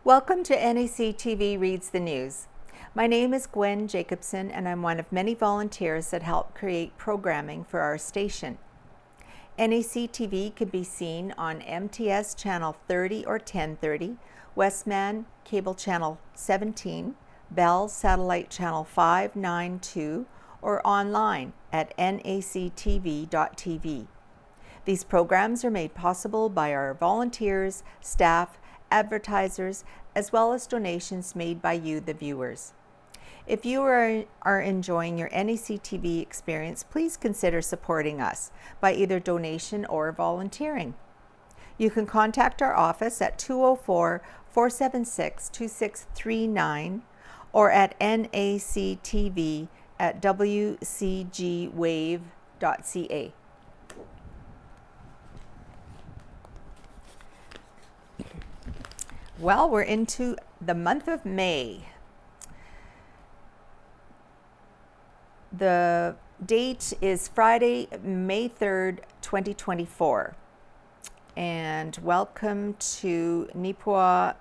Welcome to NACTV Reads the News. My name is Gwen Jacobsen, and I'm one of many volunteers that help create programming for our station. NACTV can be seen on MTS Channel 30 or 1030, Westman Cable Channel 17, Bell Satellite Channel 592, or online at nactv.tv. These programs are made possible by our volunteers, staff, advertisers, as well as donations made by you, the viewers. If you are enjoying your NACTV experience, please consider supporting us by either donation or volunteering. You can contact our office at 204-476-2639 or at NACTV at wcgwave.ca. Well, we're into the month of May. The date is Friday, May 3rd, 2024. And welcome to Neepawa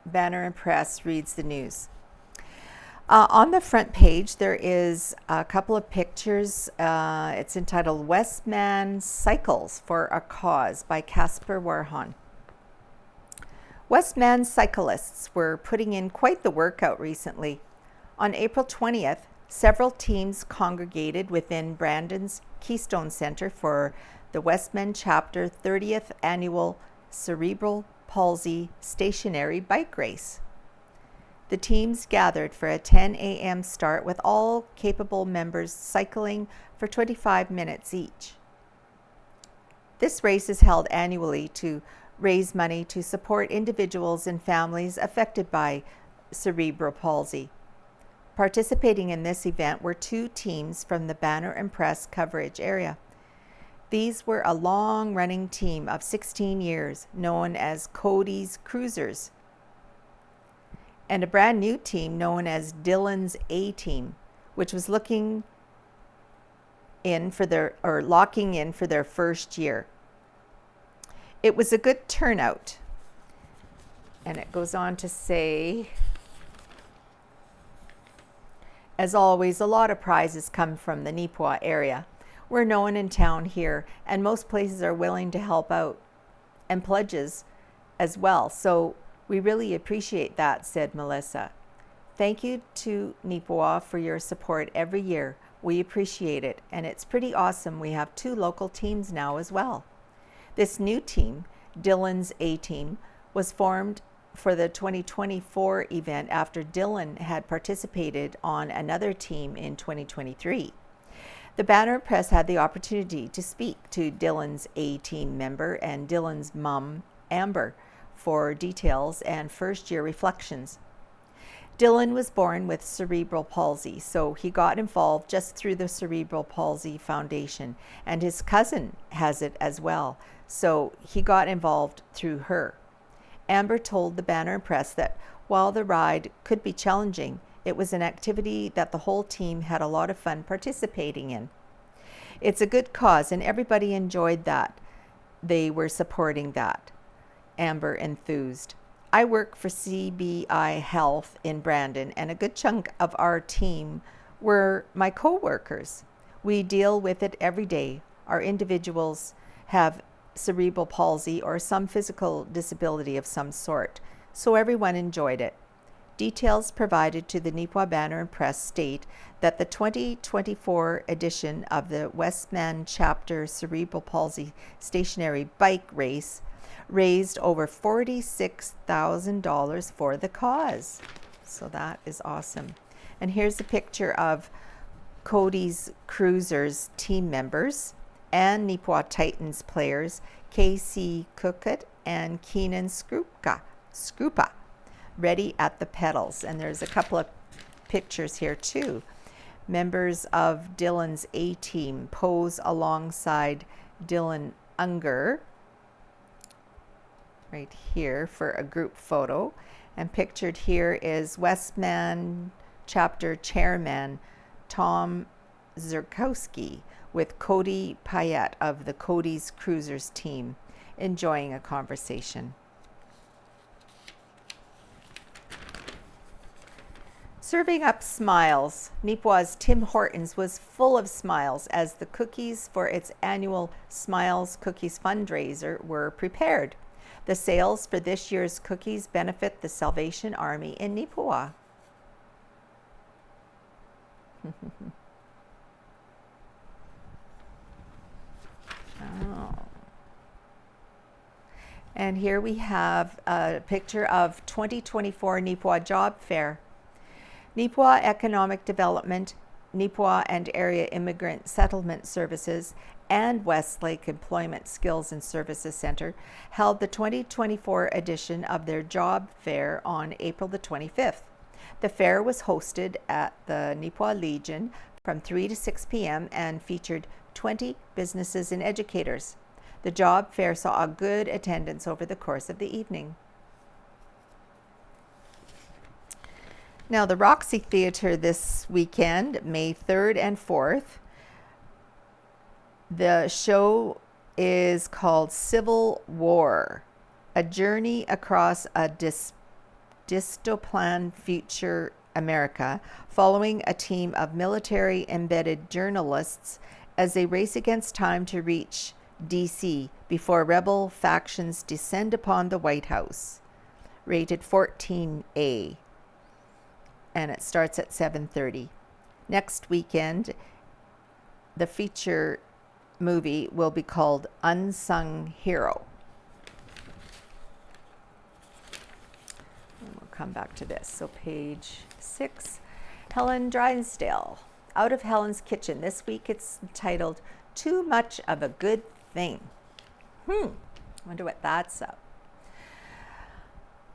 Banner and Press Reads the News. On the front page, there is a couple of pictures. It's entitled Westman Cycles for a Cause by Casper Warhon. Westman cyclists were putting in quite the workout recently. On April 20th, several teams congregated within Brandon's Keystone Center for the Westman Chapter 30th Annual Cerebral Palsy Stationary Bike Race. The teams gathered for a 10 a.m. start with all capable members cycling for 25 minutes each. This race is held annually to raise money to support individuals and families affected by cerebral palsy. Participating in this event were two teams from the Banner and Press coverage area. These were a long-running team of 16 years, known as Cody's Cruisers, and a brand new team known as Dylan's A-Team, which was locking in for their first year. It was a good turnout. And it goes on to say, as always, a lot of prizes come from the Neepawa area. We're known in town here, and most places are willing to help out, and pledges as well. So we really appreciate that, said Melissa. Thank you to Neepawa for your support every year. We appreciate it, and it's pretty awesome. We have two local teams now as well. This new team, Dylan's A-Team, was formed for the 2024 event after Dylan had participated on another team in 2023. The Banner Press had the opportunity to speak to Dylan's A-Team member and Dylan's mom, Amber, for details and first-year reflections. Dylan was born with cerebral palsy, so he got involved just through the Cerebral Palsy Foundation, and his cousin has it as well, so he got involved through her. Amber told the Banner and Press that while the ride could be challenging, it was an activity that the whole team had a lot of fun participating in. It's a good cause, and everybody enjoyed that. They were supporting that, Amber enthused. I work for CBI Health in Brandon, and a good chunk of our team were my co-workers. We deal with it every day. Our individuals have cerebral palsy or some physical disability of some sort, so everyone enjoyed it. Details provided to the Neepawa Banner and Press state that the 2024 edition of the Westman Chapter Cerebral Palsy Stationary Bike Race raised over $46,000 for the cause. So that is awesome. And here's a picture of Cody's Cruisers team members and Neepawa Titans players Casey Cookett and Keenan Scrupa ready at the pedals. And there's a couple of pictures here too. Members of Dylan's A-Team pose alongside Dylan Unger right here for a group photo. And pictured here is Westman Chapter Chairman Tom Zerkowski with Cody Payette of the Cody's Cruisers team enjoying a conversation. Serving up smiles, Neepawa's Tim Hortons was full of smiles as the cookies for its annual Smiles Cookies fundraiser were prepared. The sales for this year's cookies benefit the Salvation Army in Neepawa. Oh. And here we have a picture of 2024 Neepawa Job Fair. Neepawa Economic Development, Neepawa and Area Immigrant Settlement Services, and Westlake Employment Skills and Services Center held the 2024 edition of their job fair on April the 25th. The fair was hosted at the Neepawa Legion from 3 to 6 p.m. and featured 20 businesses and educators. The job fair saw a good attendance over the course of the evening. Now, the Roxy Theatre this weekend, May 3rd and 4th, the show is called Civil War, a journey across a dystopian future America, following a team of military-embedded journalists as they race against time to reach D.C. before rebel factions descend upon the White House. Rated 14A. And it starts at 7:30. Next weekend, the feature movie will be called Unsung Hero. And we'll come back to this. So page 6, Helen Drysdale. Out of Helen's Kitchen. This week it's titled Too Much of a Good Thing. Wonder what that's up.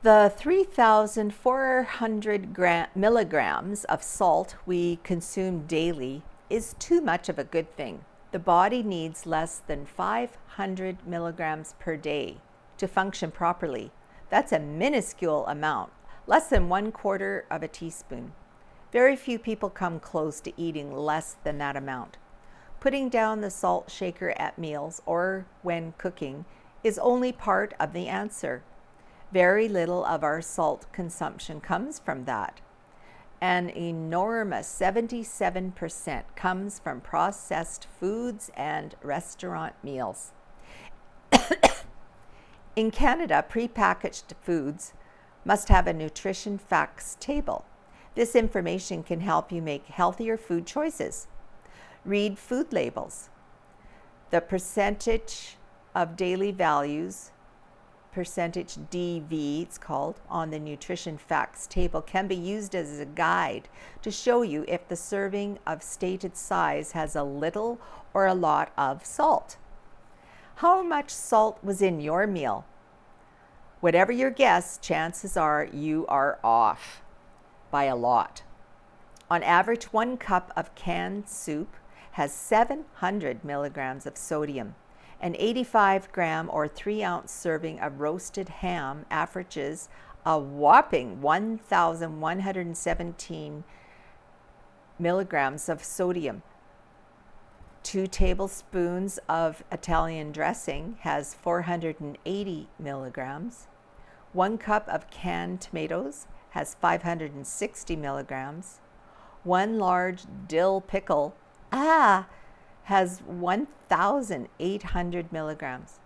The 3,400 milligrams of salt we consume daily is too much of a good thing. The body needs less than 500 milligrams per day to function properly. That's a minuscule amount, less than 1/4 of a teaspoon. Very few people come close to eating less than that amount. Putting down the salt shaker at meals or when cooking is only part of the answer. Very little of our salt consumption comes from that. An enormous 77% comes from processed foods and restaurant meals. In Canada, prepackaged foods must have a nutrition facts table. This information can help you make healthier food choices. Read food labels. The percentage of daily values, percentage DV it's called, on the nutrition facts table can be used as a guide to show you if the serving of stated size has a little or a lot of salt. How much salt was in your meal? Whatever your guess, chances are you are off by a lot. On average, 1 cup of canned soup has 700 milligrams of sodium. An 85-gram or 3-ounce serving of roasted ham averages a whopping 1,117 milligrams of sodium. 2 tablespoons of Italian dressing has 480 milligrams. 1 cup of canned tomatoes has 560 milligrams. 1 large dill pickle has 1,800 milligrams.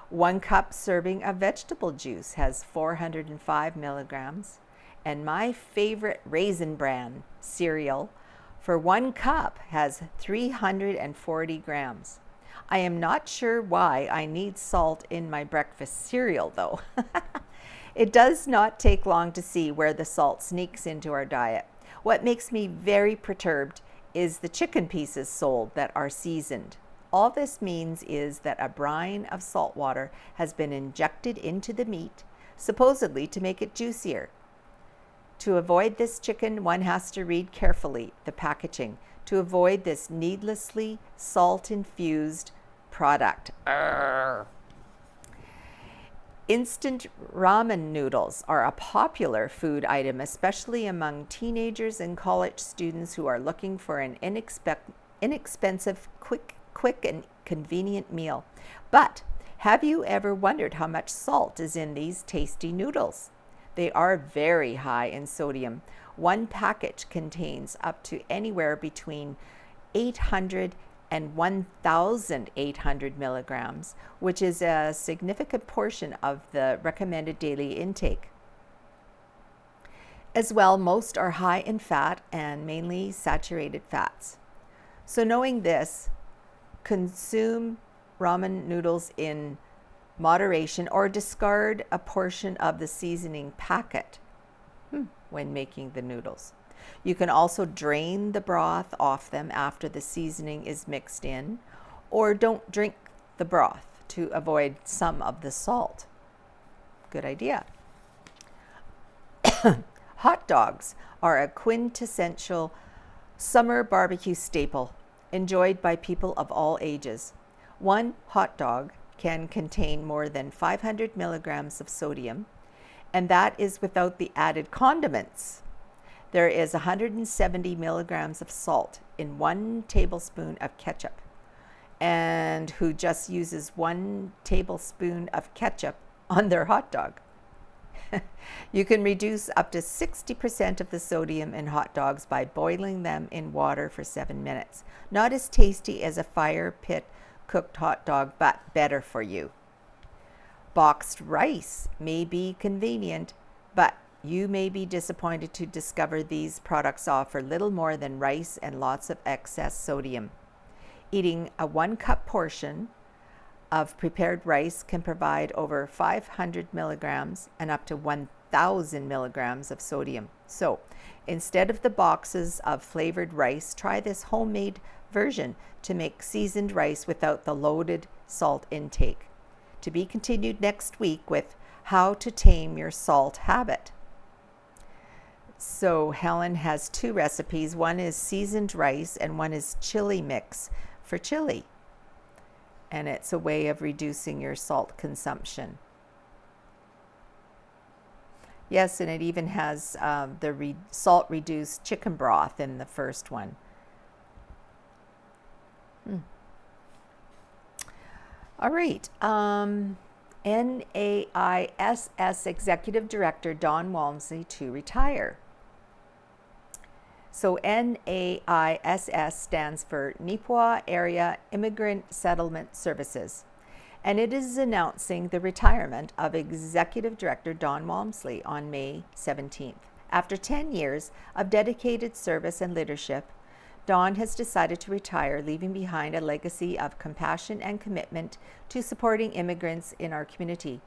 1 cup serving of vegetable juice has 405 milligrams. And my favorite Raisin Bran cereal for 1 cup has 340 grams. I am not sure why I need salt in my breakfast cereal though. It does not take long to see where the salt sneaks into our diet. What makes me very perturbed is the chicken pieces sold that are seasoned. All this means is that a brine of salt water has been injected into the meat, supposedly to make it juicier. To avoid this chicken, one has to read carefully the packaging to avoid this needlessly salt-infused product. Arrgh. Instant ramen noodles are a popular food item, especially among teenagers and college students who are looking for an inexpensive, quick and convenient meal. But have you ever wondered how much salt is in these tasty noodles? They are very high in sodium. One package contains up to anywhere between 800 and 1,800 milligrams, which is a significant portion of the recommended daily intake. As well, most are high in fat and mainly saturated fats. So knowing this, consume ramen noodles in moderation or discard a portion of the seasoning packet when making the noodles. You can also drain the broth off them after the seasoning is mixed in, or don't drink the broth to avoid some of the salt. Good idea. Hot dogs are a quintessential summer barbecue staple, enjoyed by people of all ages. One hot dog can contain more than 500 milligrams of sodium, and that is without the added condiments. There is 170 milligrams of salt in 1 tablespoon of ketchup. And who just uses 1 tablespoon of ketchup on their hot dog? You can reduce up to 60% of the sodium in hot dogs by boiling them in water for 7 minutes. Not as tasty as a fire pit cooked hot dog, but better for you. Boxed rice may be convenient, but you may be disappointed to discover these products offer little more than rice and lots of excess sodium. Eating a 1-cup portion of prepared rice can provide over 500 milligrams and up to 1,000 milligrams of sodium. So instead of the boxes of flavored rice, try this homemade version to make seasoned rice without the loaded salt intake. To be continued next week with how to tame your salt habit. So Helen has 2 recipes. One is seasoned rice and one is chili mix for chili. And it's a way of reducing your salt consumption. Yes, and it even has the salt-reduced chicken broth in the first one. All right. NAISS Executive Director Don Walmsley to retire. So NAISS stands for Neepawa Area Immigrant Settlement Services, and it is announcing the retirement of Executive Director Don Walmsley on May 17th. After 10 years of dedicated service and leadership, Don has decided to retire, leaving behind a legacy of compassion and commitment to supporting immigrants in our community.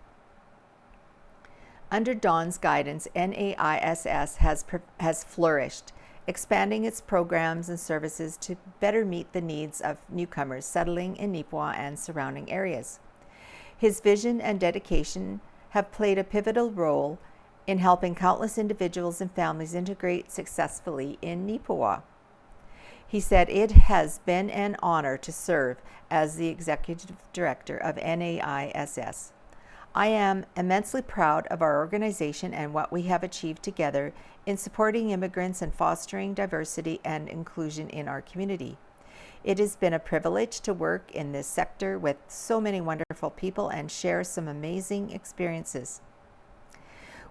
Under Don's guidance, NAISS has flourished, expanding its programs and services to better meet the needs of newcomers settling in Neepawa and surrounding areas. His vision and dedication have played a pivotal role in helping countless individuals and families integrate successfully in Neepawa. He said, "It has been an honor to serve as the Executive Director of NAISS. I am immensely proud of our organization and what we have achieved together in supporting immigrants and fostering diversity and inclusion in our community. It has been a privilege to work in this sector with so many wonderful people and share some amazing experiences.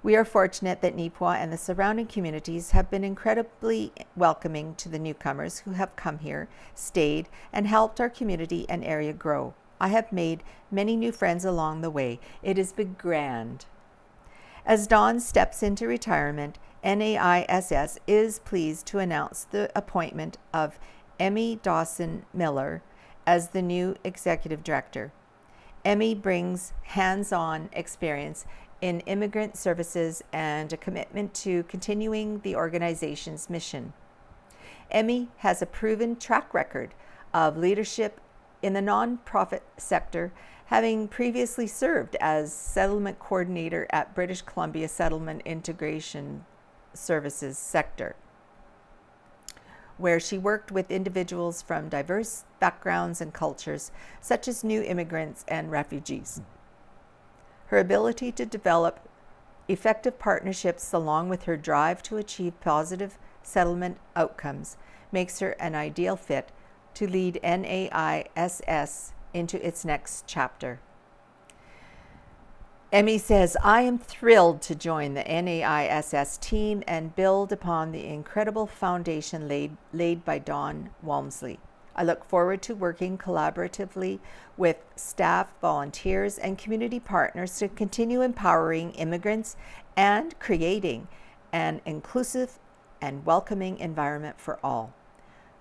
We are fortunate that Neepawa and the surrounding communities have been incredibly welcoming to the newcomers who have come here, stayed, and helped our community and area grow. I have made many new friends along the way. It has been grand." As Don steps into retirement, NAISS is pleased to announce the appointment of Emmy Dawson Miller as the new Executive Director. Emmy brings hands-on experience in immigrant services and a commitment to continuing the organization's mission. Emmy has a proven track record of leadership in the nonprofit sector, having previously served as settlement coordinator at British Columbia Settlement Integration Services sector, where she worked with individuals from diverse backgrounds and cultures, such as new immigrants and refugees. Her ability to develop effective partnerships, along with her drive to achieve positive settlement outcomes, makes her an ideal fit to lead NAISS into its next chapter. Emmy says, I am thrilled to join the NAISS team and build upon the incredible foundation laid by Don Walmsley. I look forward to working collaboratively with staff, volunteers, and community partners to continue empowering immigrants and creating an inclusive and welcoming environment for all.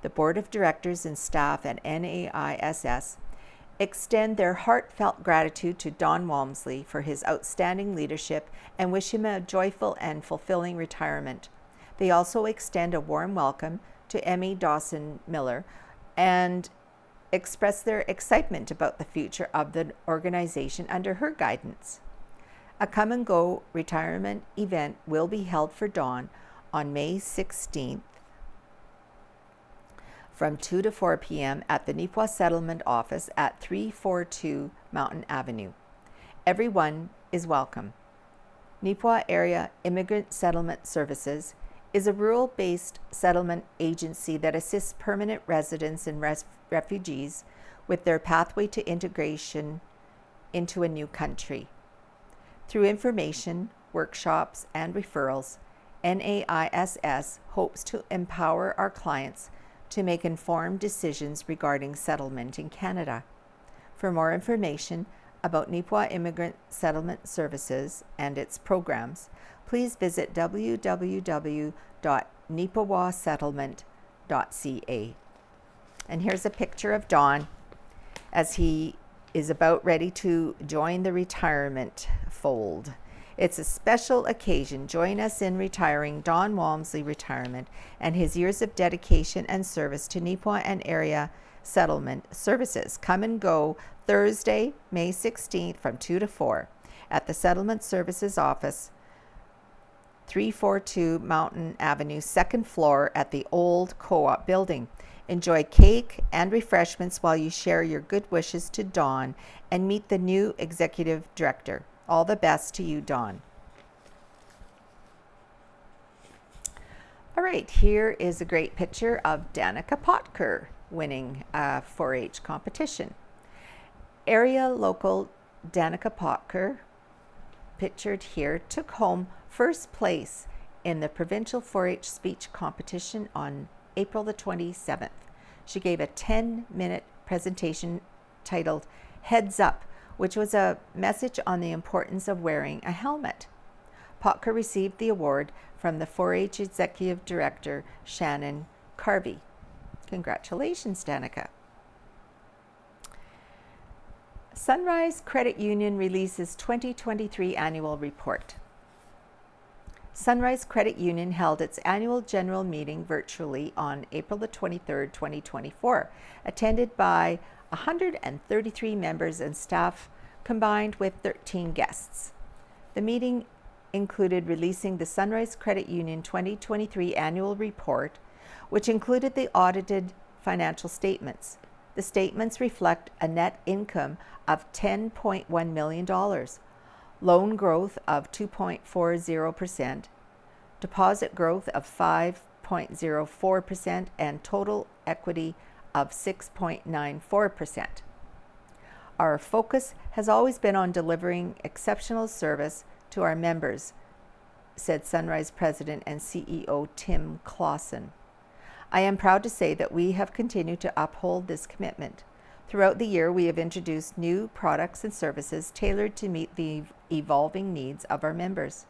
The Board of Directors and staff at NAISS extend their heartfelt gratitude to Don Walmsley for his outstanding leadership and wish him a joyful and fulfilling retirement. They also extend a warm welcome to Emmy Dawson Miller and express their excitement about the future of the organization under her guidance. A come and go retirement event will be held for Dawn on May 16th from 2 to 4 p.m. at the Neepawa Settlement Office at 342 Mountain Avenue. Everyone is welcome. Neepawa Area Immigrant Settlement Services is a rural-based settlement agency that assists permanent residents and refugees with their pathway to integration into a new country. Through information, workshops, and referrals, NAISS hopes to empower our clients to make informed decisions regarding settlement in Canada. For more information about Neepawa Immigrant Settlement Services and its programs, please visit www.neepawasettlement.ca. And here's a picture of Don as he is about ready to join the retirement fold. It's a special occasion. Join us in retiring Don Walmsley retirement and his years of dedication and service to Neepawa and area settlement services. Come and go Thursday, May 16th from 2 to 4 at the Settlement Services Office, 342 Mountain Avenue, second floor at the old Co-op building. Enjoy cake and refreshments while you share your good wishes to Don and meet the new executive director. All the best to you, Don. All right, here is a great picture of Danica Potker winning a 4-H competition. Area local Danica Potker, pictured here, took home first place in the provincial 4-H speech competition on April the 27th. She gave a 10-minute presentation titled Heads Up, which was a message on the importance of wearing a helmet. Potker received the award from the 4-H Executive Director, Shannon Carberry. Congratulations, Danica. Sunrise Credit Union releases 2023 annual report. Sunrise Credit Union held its annual general meeting virtually on April the 23rd, 2024, attended by 133 members and staff combined with 13 guests. The meeting included releasing the Sunrise Credit Union 2023 annual report, which included the audited financial statements. The statements reflect a net income of $10.1 million, loan growth of 2.40%, deposit growth of 5.04%, and total equity of 6.94%. Our focus has always been on delivering exceptional service to our members, said Sunrise President and CEO Tim Clausen. I am proud to say that we have continued to uphold this commitment. Throughout the year, we have introduced new products and services tailored to meet the evolving needs of our members.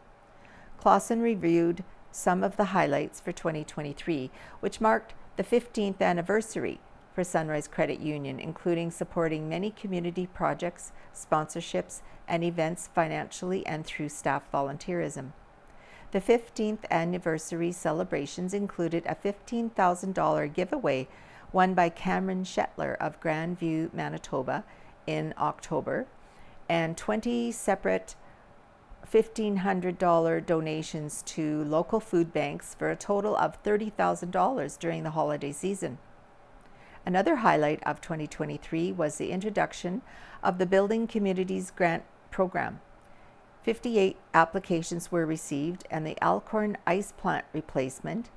Clausen reviewed some of the highlights for 2023, which marked the 15th anniversary for Sunrise Credit Union, including supporting many community projects, sponsorships, and events financially and through staff volunteerism. The 15th anniversary celebrations included a $15,000 giveaway won by Cameron Shetler of Grandview, Manitoba in October, and 20 separate $1,500 donations to local food banks for a total of $30,000 during the holiday season. Another highlight of 2023 was the introduction of the Building Communities Grant Program. 58 applications were received, and the Alcorn Ice Plant Replacement,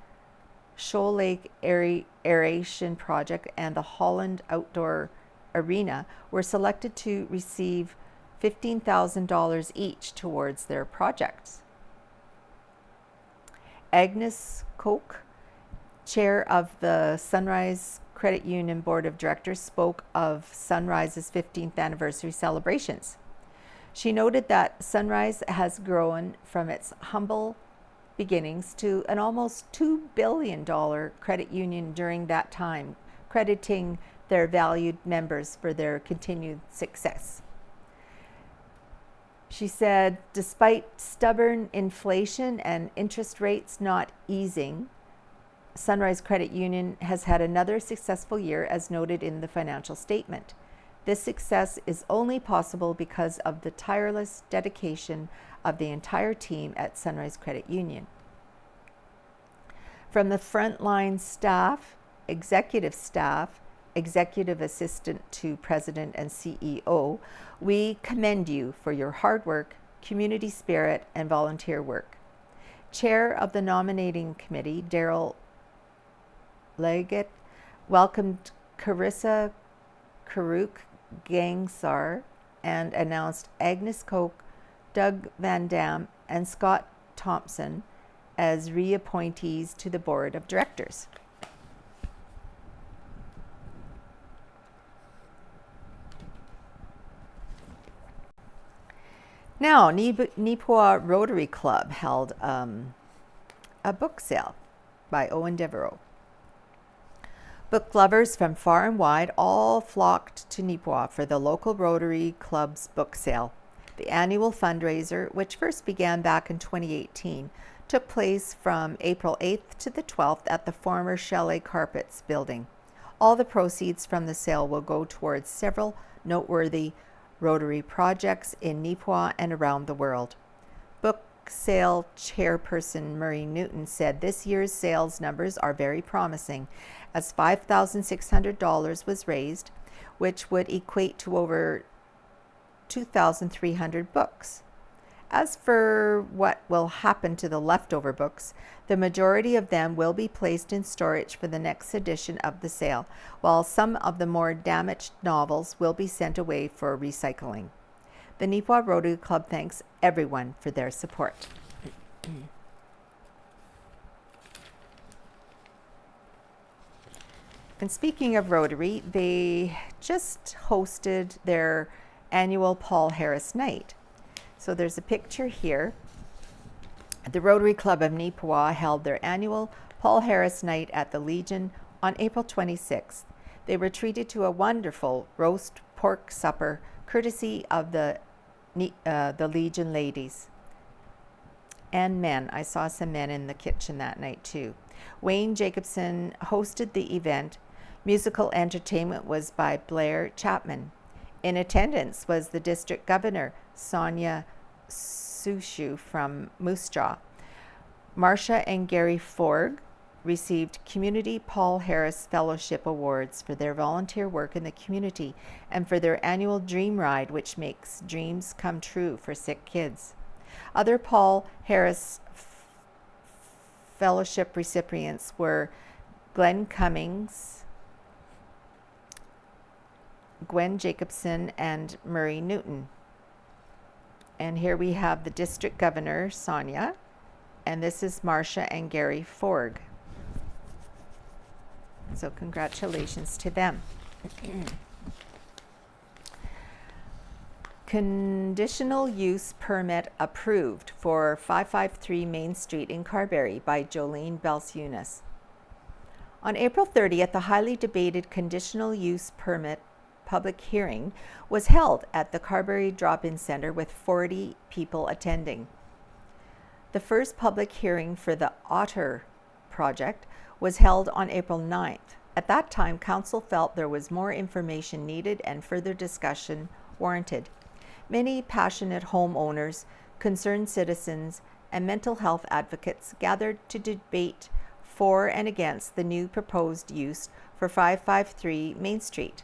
Shoal Lake Aeration Project, and the Holland Outdoor Arena were selected to receive $15,000 each towards their projects. Agnes Koch, chair of the Sunrise Credit Union Board of Directors, spoke of Sunrise's 15th anniversary celebrations. She noted that Sunrise has grown from its humble beginnings to an almost $2 billion credit union during that time, crediting their valued members for their continued success. She said, despite stubborn inflation and interest rates not easing, Sunrise Credit Union has had another successful year, as noted in the financial statement. This success is only possible because of the tireless dedication of the entire team at Sunrise Credit Union. From the frontline staff, executive assistant to president and CEO, we commend you for your hard work, community spirit, and volunteer work. Chair of the nominating committee, Daryl Leggett, welcomed Carissa Karuk Gangsar and announced Agnes Koch, Doug Van Dam, and Scott Thompson as reappointees to the board of directors. Now, Neepawa Rotary Club held a book sale by Owen Devereaux. Book lovers from far and wide all flocked to Neepawa for the local Rotary Club's book sale. The annual fundraiser, which first began back in 2018, took place from April 8th to the 12th at the former Chalet Carpets building. All the proceeds from the sale will go towards several noteworthy Rotary projects in Neepawa and around the world. Book sale chairperson Murray Newton said this year's sales numbers are very promising, as $5,600 was raised, which would equate to over 2,300 books. As for what will happen to the leftover books, the majority of them will be placed in storage for the next edition of the sale, while some of the more damaged novels will be sent away for recycling. The Neepawa Rotary Club thanks everyone for their support. And speaking of Rotary, they just hosted their annual Paul Harris Night. So there's a picture here. The Rotary Club of Neepawa held their annual Paul Harris Night at the Legion on April 26th. They were treated to a wonderful roast pork supper courtesy of the Legion ladies and men. I saw some men in the kitchen that night too. Wayne Jacobsen hosted the event. Musical entertainment was by Blair Chapman. In attendance was the district governor, Sonia Sushu from Moose Jaw. Marcia and Gary Forg received Community Paul Harris Fellowship Awards for their volunteer work in the community and for their annual Dream Ride, which makes dreams come true for sick kids. Other Paul Harris Fellowship recipients were Glenn Cummings, Gwen Jacobsen, and Murray Newton. And here we have the district governor, Sonia, and this is Marcia and Gary Forg. So congratulations to them. Conditional use permit approved for 553 Main Street in Carberry by Jolene Belsunis. On April 30th, the highly debated conditional use permit public hearing was held at the Carberry Drop-In Center with 40 people attending. The first public hearing for the Otter project was held on April 9th. At that time, council felt there was more information needed and further discussion warranted. Many passionate homeowners, concerned citizens, and mental health advocates gathered to debate for and against the new proposed use for 553 Main Street.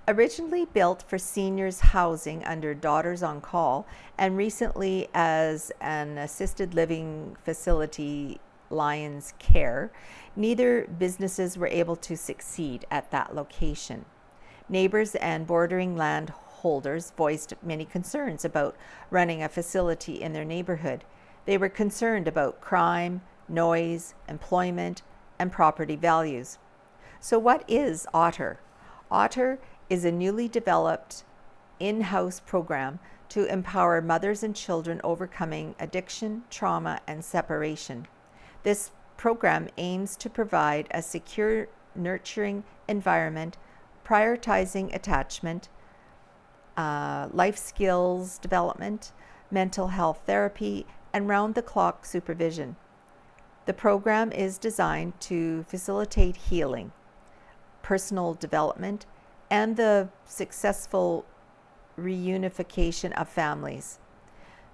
Originally built for seniors housing under Daughters on Call and recently as an assisted living facility, Lions Care, neither businesses were able to succeed at that location. Neighbors and bordering landholders voiced many concerns about running a facility in their neighborhood. They were concerned about crime, noise, employment, and property values. So what is Otter? Otter is a newly developed in-house program to empower mothers and children overcoming addiction, trauma, and separation. This program aims to provide a secure, nurturing environment, prioritizing attachment, life skills development, mental health therapy, and round-the-clock supervision. The program is designed to facilitate healing, personal development, and the successful reunification of families.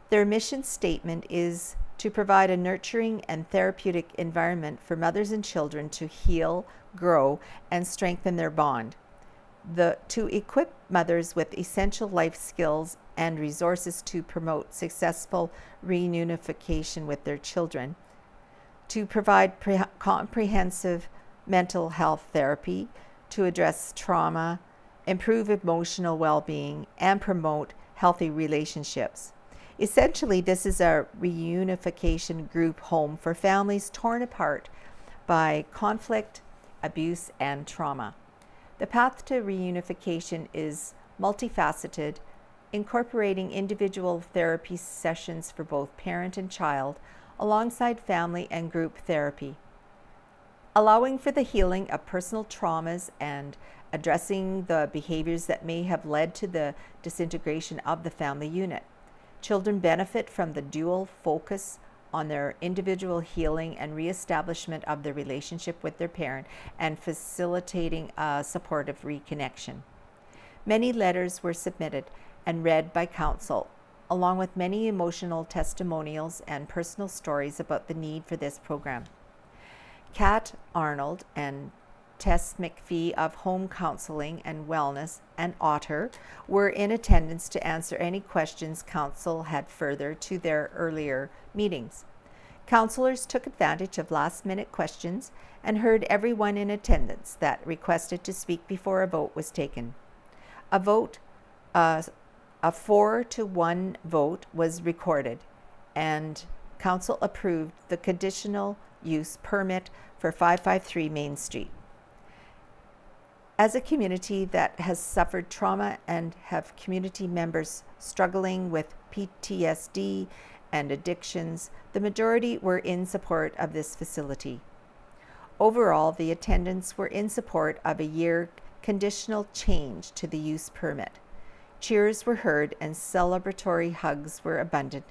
Their mission statement is to provide a nurturing and therapeutic environment for mothers and children to heal, grow, and strengthen their bond. To equip mothers with essential life skills and resources to promote successful reunification with their children. To provide comprehensive mental health therapy, to address trauma, improve emotional well-being, and promote healthy relationships. Essentially, this is a reunification group home for families torn apart by conflict, abuse, and trauma. The path to reunification is multifaceted, incorporating individual therapy sessions for both parent and child, alongside family and group therapy, allowing for the healing of personal traumas and addressing the behaviors that may have led to the disintegration of the family unit. Children benefit from the dual focus on their individual healing and reestablishment of their relationship with their parent and facilitating a supportive reconnection. Many letters were submitted and read by council, along with many emotional testimonials and personal stories about the need for this program. Kat Arnold and Tess McPhee of Home Counseling and Wellness and Otter were in attendance to answer any questions council had further to their earlier meetings. Councillors took advantage of last-minute questions and heard everyone in attendance that requested to speak before a vote was taken. A 4-to-1 vote was recorded, and council approved the conditional use permit for 553 Main Street. As a community that has suffered trauma and have community members struggling with PTSD and addictions, the majority were in support of this facility. Overall, the attendants were in support of a year conditional change to the use permit. Cheers were heard and celebratory hugs were abundant,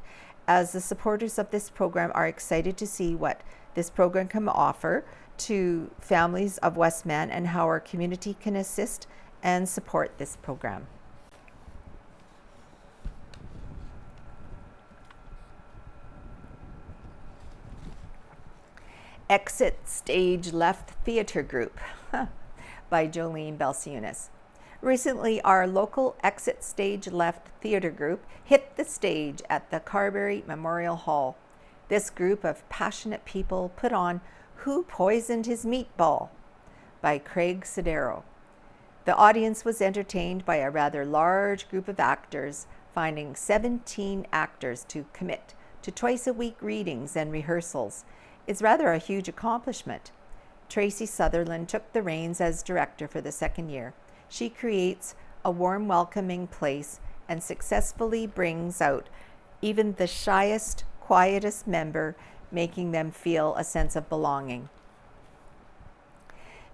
as the supporters of this program are excited to see what this program can offer to families of Westman and how our community can assist and support this program. Exit Stage Left Theatre Group by Jolene Belsiunas. Recently, our local Exit Stage Left Theatre Group hit the stage at the Carberry Memorial Hall. This group of passionate people put on Who Poisoned His Meatball by Craig Sodero. The audience was entertained by a rather large group of actors, finding 17 actors to commit to twice-a-week readings and rehearsals. It's rather a huge accomplishment. Tracy Sutherland took the reins as director for the second year. She creates a warm, welcoming place and successfully brings out even the shyest, quietest member, making them feel a sense of belonging.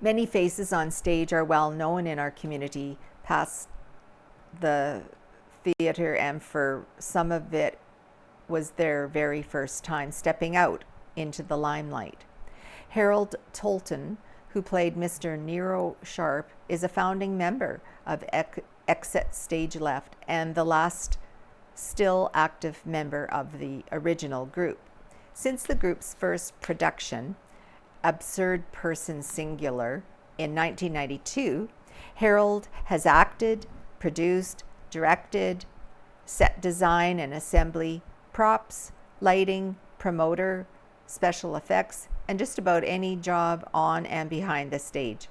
Many faces on stage are well known in our community past the theater, and for some of it was their very first time stepping out into the limelight. Harold Tolton, who played Mr. Nero Sharp, is a founding member of Exit Stage Left and the last still active member of the original group. Since the group's first production, Absurd Person Singular, in 1992, Harold has acted, produced, directed, set design and assembly, props, lighting, promoter, special effects, and just about any job on and behind the stage.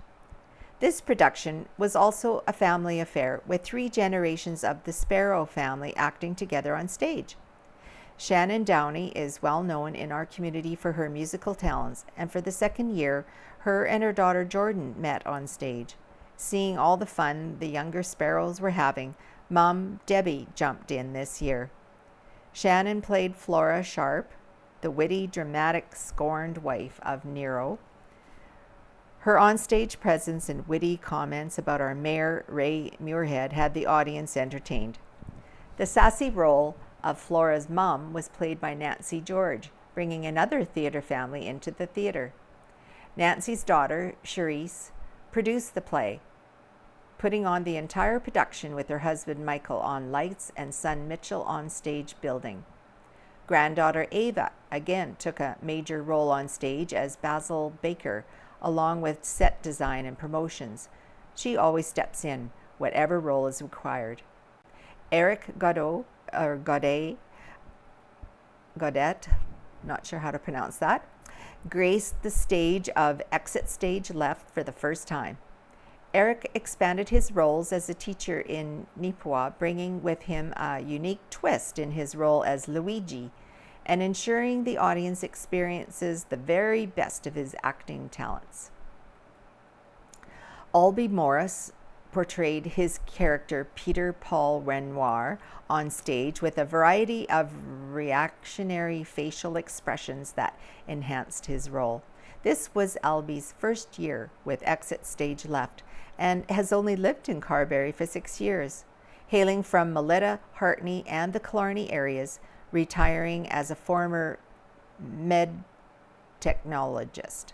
This production was also a family affair, with 3 generations of the Sparrow family acting together on stage. Shannon Downey is well known in our community for her musical talents, and for the second year, her and her daughter Jordan met on stage. Seeing all the fun the younger Sparrows were having, Mom Debbie jumped in this year. Shannon played Flora Sharp, the witty, dramatic, scorned wife of Nero. Her onstage presence and witty comments about our Mayor, Ray Muirhead, had the audience entertained. The sassy role of Flora's mom was played by Nancy George, bringing another theater family into the theater. Nancy's daughter, Cherise, produced the play, putting on the entire production with her husband Michael on lights and son Mitchell on stage building. Granddaughter Ava again took a major role on stage as Basil Baker, along with set design and promotions. She always steps in, whatever role is required. Eric Godet, not sure how to pronounce that, graced the stage of Exit Stage Left for the first time. Eric expanded his roles as a teacher in Neepawa, bringing with him a unique twist in his role as Luigi, and ensuring the audience experiences the very best of his acting talents. Albie Morris portrayed his character Peter Paul Renoir on stage with a variety of reactionary facial expressions that enhanced his role. This was Albie's first year with Exit Stage Left and has only lived in Carberry for 6 years. Hailing from Melita, Hartney, and the Killarney areas, retiring as a former medical technologist.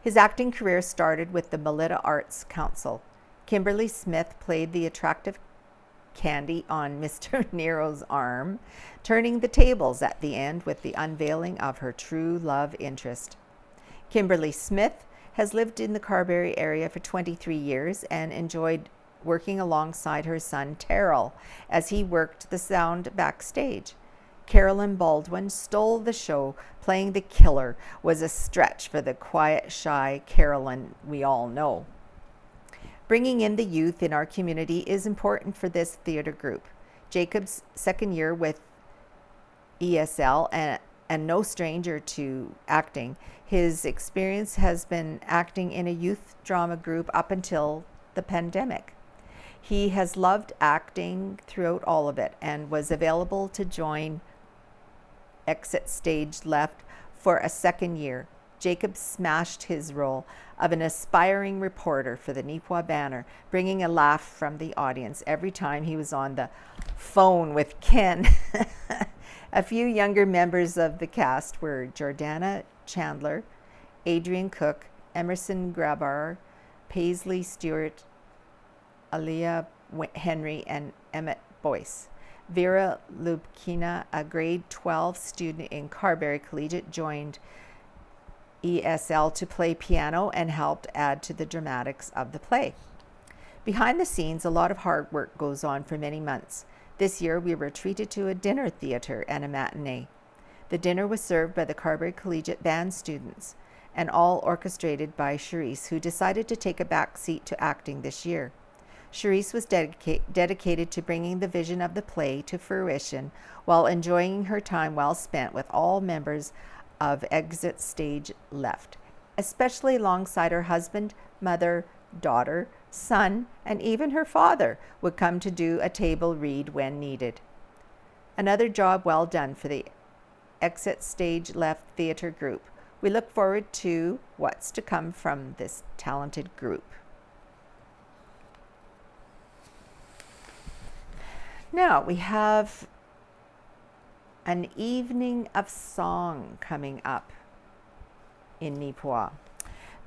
His acting career started with the Melita Arts Council. Kimberly Smith played the attractive Candy on Mr. Nero's arm, turning the tables at the end with the unveiling of her true love interest. Kimberly Smith has lived in the Carberry area for 23 years and enjoyed working alongside her son Terrell as he worked the sound backstage. Carolyn Baldwin stole the show. Playing the killer was a stretch for the quiet, shy Carolyn we all know. Bringing in the youth in our community is important for this theater group. Jacob's second year with ESL and no stranger to acting, his experience has been acting in a youth drama group up until the pandemic. He has loved acting throughout all of it and was available to join Exit Stage Left for a second year. Jacob smashed his role of an aspiring reporter for the Neepawa Banner, bringing a laugh from the audience every time he was on the phone with Ken. A few younger members of the cast were Jordana Chandler, Adrian Cook, Emerson Grabar, Paisley Stewart, Aaliyah Henry, and Emmett Boyce. Vera Lubkina, a grade 12 student in Carberry Collegiate, joined ESL to play piano and helped add to the dramatics of the play. Behind the scenes, a lot of hard work goes on for many months. This year, we were treated to a dinner theater and a matinee. The dinner was served by the Carberry Collegiate Band students and all orchestrated by Cherise, who decided to take a back seat to acting this year. Cherise was dedicated to bringing the vision of the play to fruition while enjoying her time well spent with all members of Exit Stage Left, especially alongside her husband, mother, daughter, son, and even her father would come to do a table read when needed. Another job well done for the Exit Stage Left theater group. We look forward to what's to come from this talented group. Now we have an evening of song coming up in Neepawa.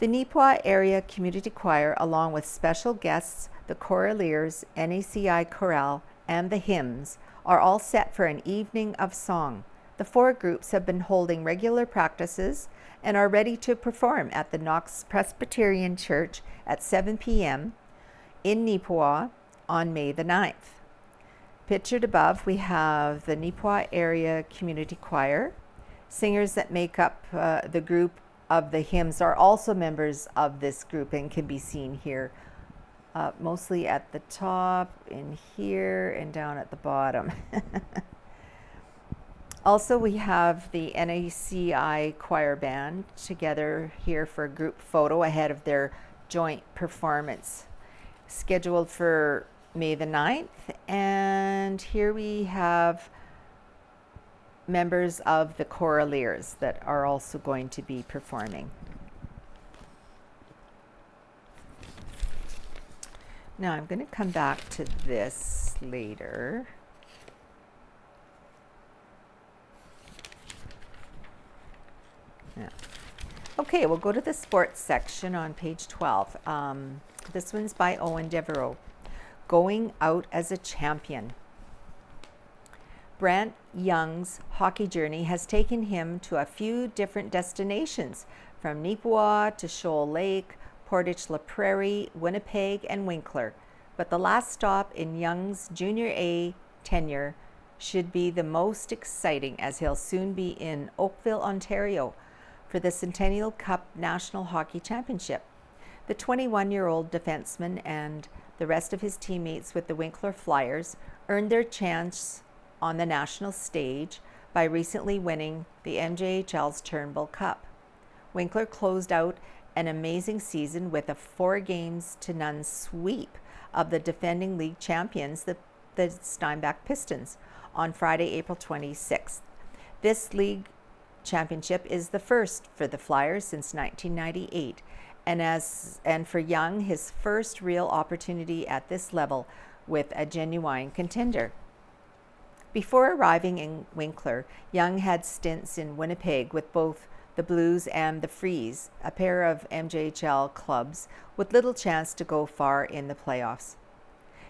The Neepawa Area Community Choir, along with special guests, the Choraleers, NACI Chorale, and the Hymns, are all set for an evening of song. The 4 groups have been holding regular practices and are ready to perform at the Knox Presbyterian Church at 7 p.m. in Neepawa on May the 9th. Pictured above, we have the Neepawa Area Community Choir. Singers that make up the group of the hymns are also members of this group and can be seen here, mostly at the top, in here, and down at the bottom. Also, we have the NACI choir band together here for a group photo ahead of their joint performance scheduled for May the 9th. And here we have members of the choraleers that are also going to be performing. Now I'm going to come back to this later. Yeah. Okay, we'll go to the sports section on page 12. This one's by Owen Devereaux. Going Out as a Champion. Brandt Young's hockey journey has taken him to a few different destinations, from Neepawa to Shoal Lake, Portage La Prairie, Winnipeg, and Winkler. But the last stop in Young's Junior A tenure should be the most exciting, as he'll soon be in Oakville, Ontario, for the Centennial Cup National Hockey Championship. The 21-year-old defenseman and the rest of his teammates with the Winkler Flyers earned their chance on the national stage by recently winning the MJHL's Turnbull Cup. Winkler closed out an amazing season with a 4-0 sweep of the defending league champions, the Steinbach Pistons, on Friday, April 26th. This league championship is the first for the Flyers since 1998, and for Young, his first real opportunity at this level with a genuine contender. Before arriving in Winkler, Young had stints in Winnipeg with both the Blues and the Freeze, a pair of MJHL clubs with little chance to go far in the playoffs.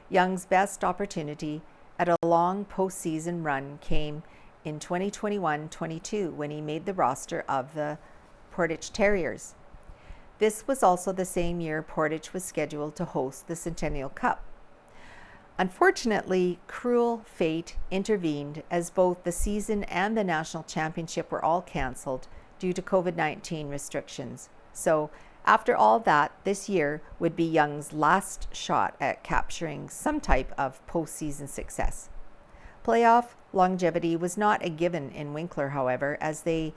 Young's best opportunity at a long postseason run came in 2021-22 when he made the roster of the Portage Terriers. This was also the same year Portage was scheduled to host the Centennial Cup. Unfortunately, cruel fate intervened as both the season and the national championship were all cancelled due to COVID-19 restrictions. So, after all that, this year would be Young's last shot at capturing some type of postseason success. Playoff longevity was not a given in Winkler, however, as they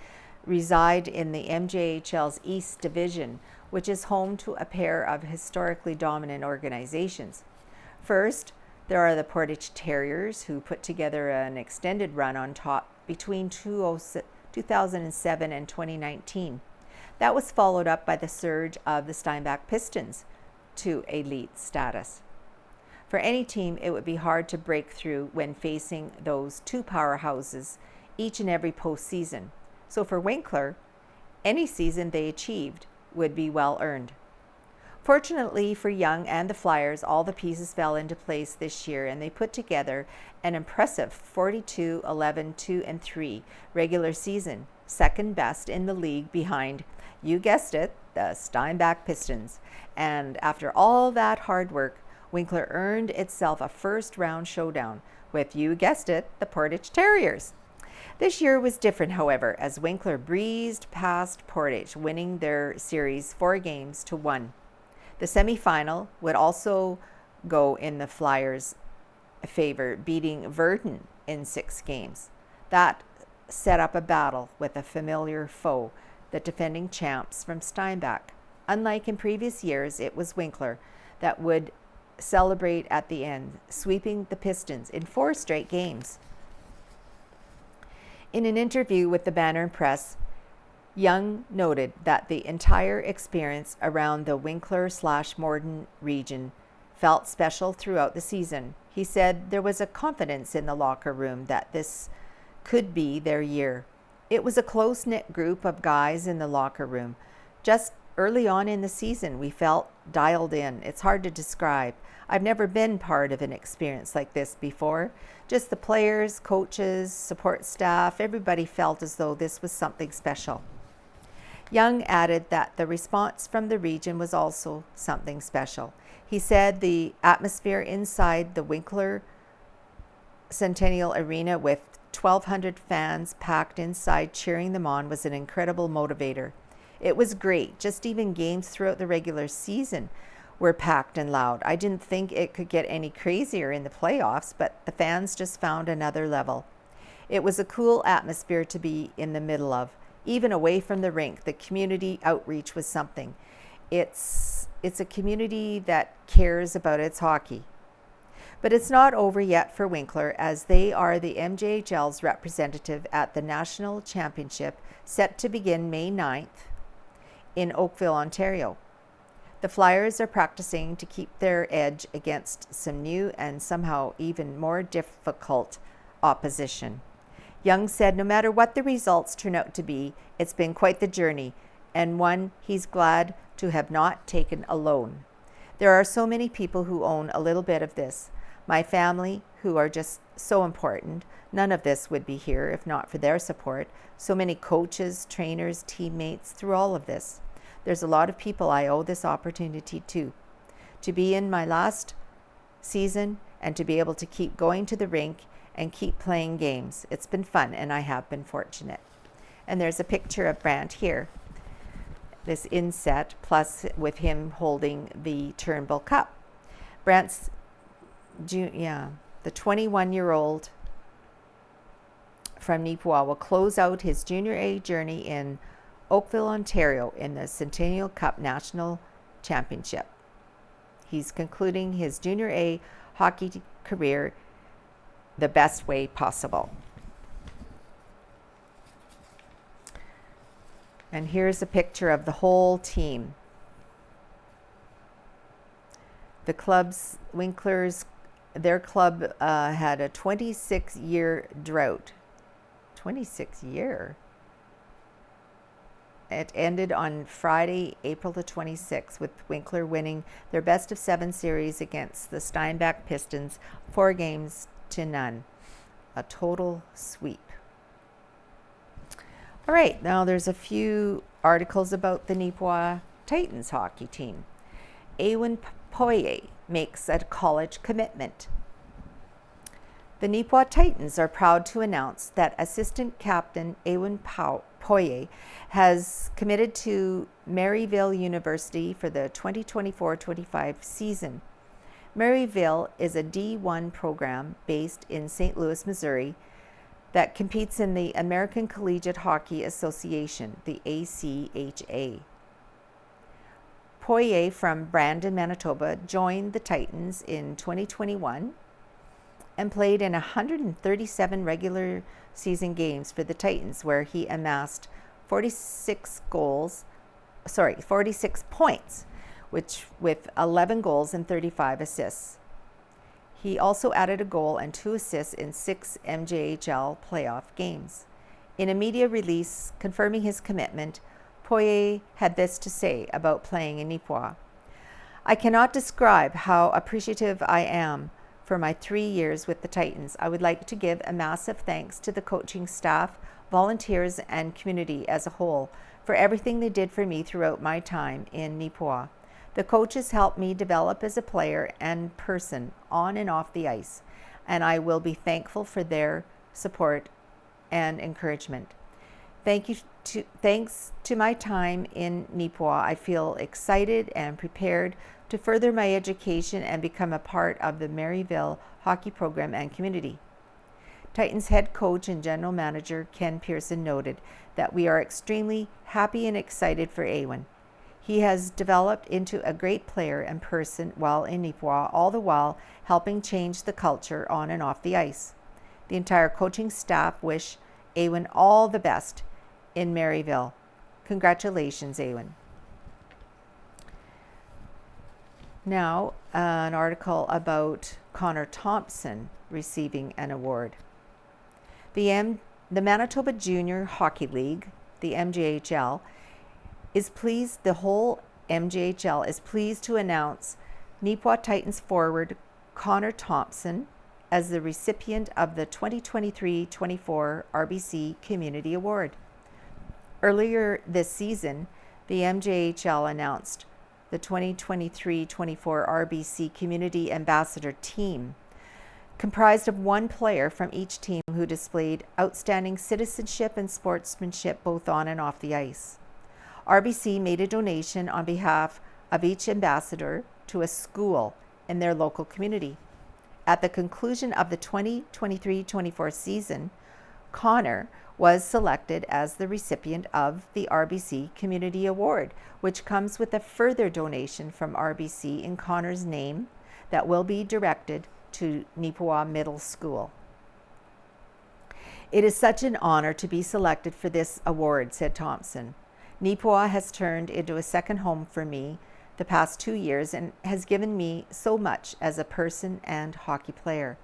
reside in the MJHL's East Division, which is home to a pair of historically dominant organizations. First, there are the Portage Terriers, who put together an extended run on top between 2007 and 2019. That was followed up by the surge of the Steinbach Pistons to elite status. For any team, it would be hard to break through when facing those two powerhouses each and every postseason. So for Winkler, any season they achieved would be well earned. Fortunately for Young and the Flyers, all the pieces fell into place this year, and they put together an impressive 42-11-2-3 regular season, second best in the league behind, you guessed it, the Steinbach Pistons. And after all that hard work, Winkler earned itself a first-round showdown with, you guessed it, the Portage Terriers. This year was different, however, as Winkler breezed past Portage, winning their series 4-1. The semifinal would also go in the Flyers' favor, beating Verdun in 6 games. That set up a battle with a familiar foe, the defending champs from Steinbach. Unlike in previous years, it was Winkler that would celebrate at the end, sweeping the Pistons in 4 straight games. In an interview with the Banner and Press, Young noted that the entire experience around the Winkler/Morden region felt special throughout the season. He said there was a confidence in the locker room that this could be their year. It was a close-knit group of guys in the locker room. Just early on in the season, we felt dialed in. It's hard to describe. I've never been part of an experience like this before. Just the players, coaches, support staff, everybody felt as though this was something special. Young added that the response from the region was also something special. He said the atmosphere inside the Winkler Centennial Arena with 1,200 fans packed inside cheering them on was an incredible motivator. It was great. Just even games throughout the regular season were packed and loud. I didn't think it could get any crazier in the playoffs, but the fans just found another level. It was a cool atmosphere to be in the middle of. Even away from the rink, the community outreach was something. It's a community that cares about its hockey. But it's not over yet for Winkler, as they are the MJHL's representative at the National Championship, set to begin May 9th in Oakville, Ontario. The Flyers are practicing to keep their edge against some new and somehow even more difficult opposition. Young said no matter what the results turn out to be, it's been quite the journey, and one he's glad to have not taken alone. There are so many people who own a little bit of this. My family, who are just so important. None of this would be here if not for their support. So many coaches, trainers, teammates through all of this. There's a lot of people I owe this opportunity to be in my last season and to be able to keep going to the rink and keep playing games. It's been fun, and I have been fortunate. And there's a picture of Brandt here, this inset, plus with him holding the Turnbull Cup. Brandt's the 21-year-old from Neepawa will close out his Junior A journey in Oakville, Ontario in the Centennial Cup National Championship. He's concluding his Junior A hockey career the best way possible. And here's a picture of the whole team. The club's, Winkler's, their club had a 26-year drought. 26-year? It ended on Friday, April the 26th, with Winkler winning their best-of-7 series against the Steinbach Pistons, 4-0. A total sweep. All right, now there's a few articles about the Neepawa Titans hockey team. Ewan Poirier makes a college commitment. The Neepawa Titans are proud to announce that assistant captain Ewan Poirier has committed to Maryville University for the 2024-25 season. Maryville is a D1 program based in St. Louis, Missouri, that competes in the American Collegiate Hockey Association, the ACHA. Poirier from Brandt, Manitoba, joined the Titans in 2021 and played in 137 regular season games for the Titans, where he amassed 46 points, which with 11 goals and 35 assists. He also added a goal and 2 assists in 6 MJHL playoff games. In a media release confirming his commitment, Poirier had this to say about playing in Neepawa. I cannot describe how appreciative I am for my 3 years with the Titans. I would like to give a massive thanks to the coaching staff, volunteers, and community as a whole for everything they did for me throughout my time in Neepawa. The coaches helped me develop as a player and person on and off the ice, and I will be thankful for their support and encouragement. Thanks to my time in Neepawa, I feel excited and prepared to further my education and become a part of the Maryville hockey program and community. Titans head coach and general manager Ken Pearson noted that we are extremely happy and excited for Ewan. He has developed into a great player and person while in Neepawa, all the while helping change the culture on and off the ice. The entire coaching staff wish Ewan all the best in Maryville. Congratulations, Ewan. Now, an article about Connor Thompson receiving an award. The Manitoba Junior Hockey League, the MJHL, the whole MJHL is pleased to announce Neepawa Titans forward Connor Thompson as the recipient of the 2023-24 RBC Community Award. Earlier this season, the MJHL announced the 2023-24 RBC Community Ambassador Team, comprised of one player from each team who displayed outstanding citizenship and sportsmanship both on and off the ice. RBC made a donation on behalf of each ambassador to a school in their local community. At the conclusion of the 2023-24 season, Connor was selected as the recipient of the RBC Community Award, which comes with a further donation from RBC in Connor's name that will be directed to Neepawa Middle School. "It is such an honor to be selected for this award," said Thompson. "Neepawa has turned into a second home for me the past 2 years and has given me so much as a person and hockey player.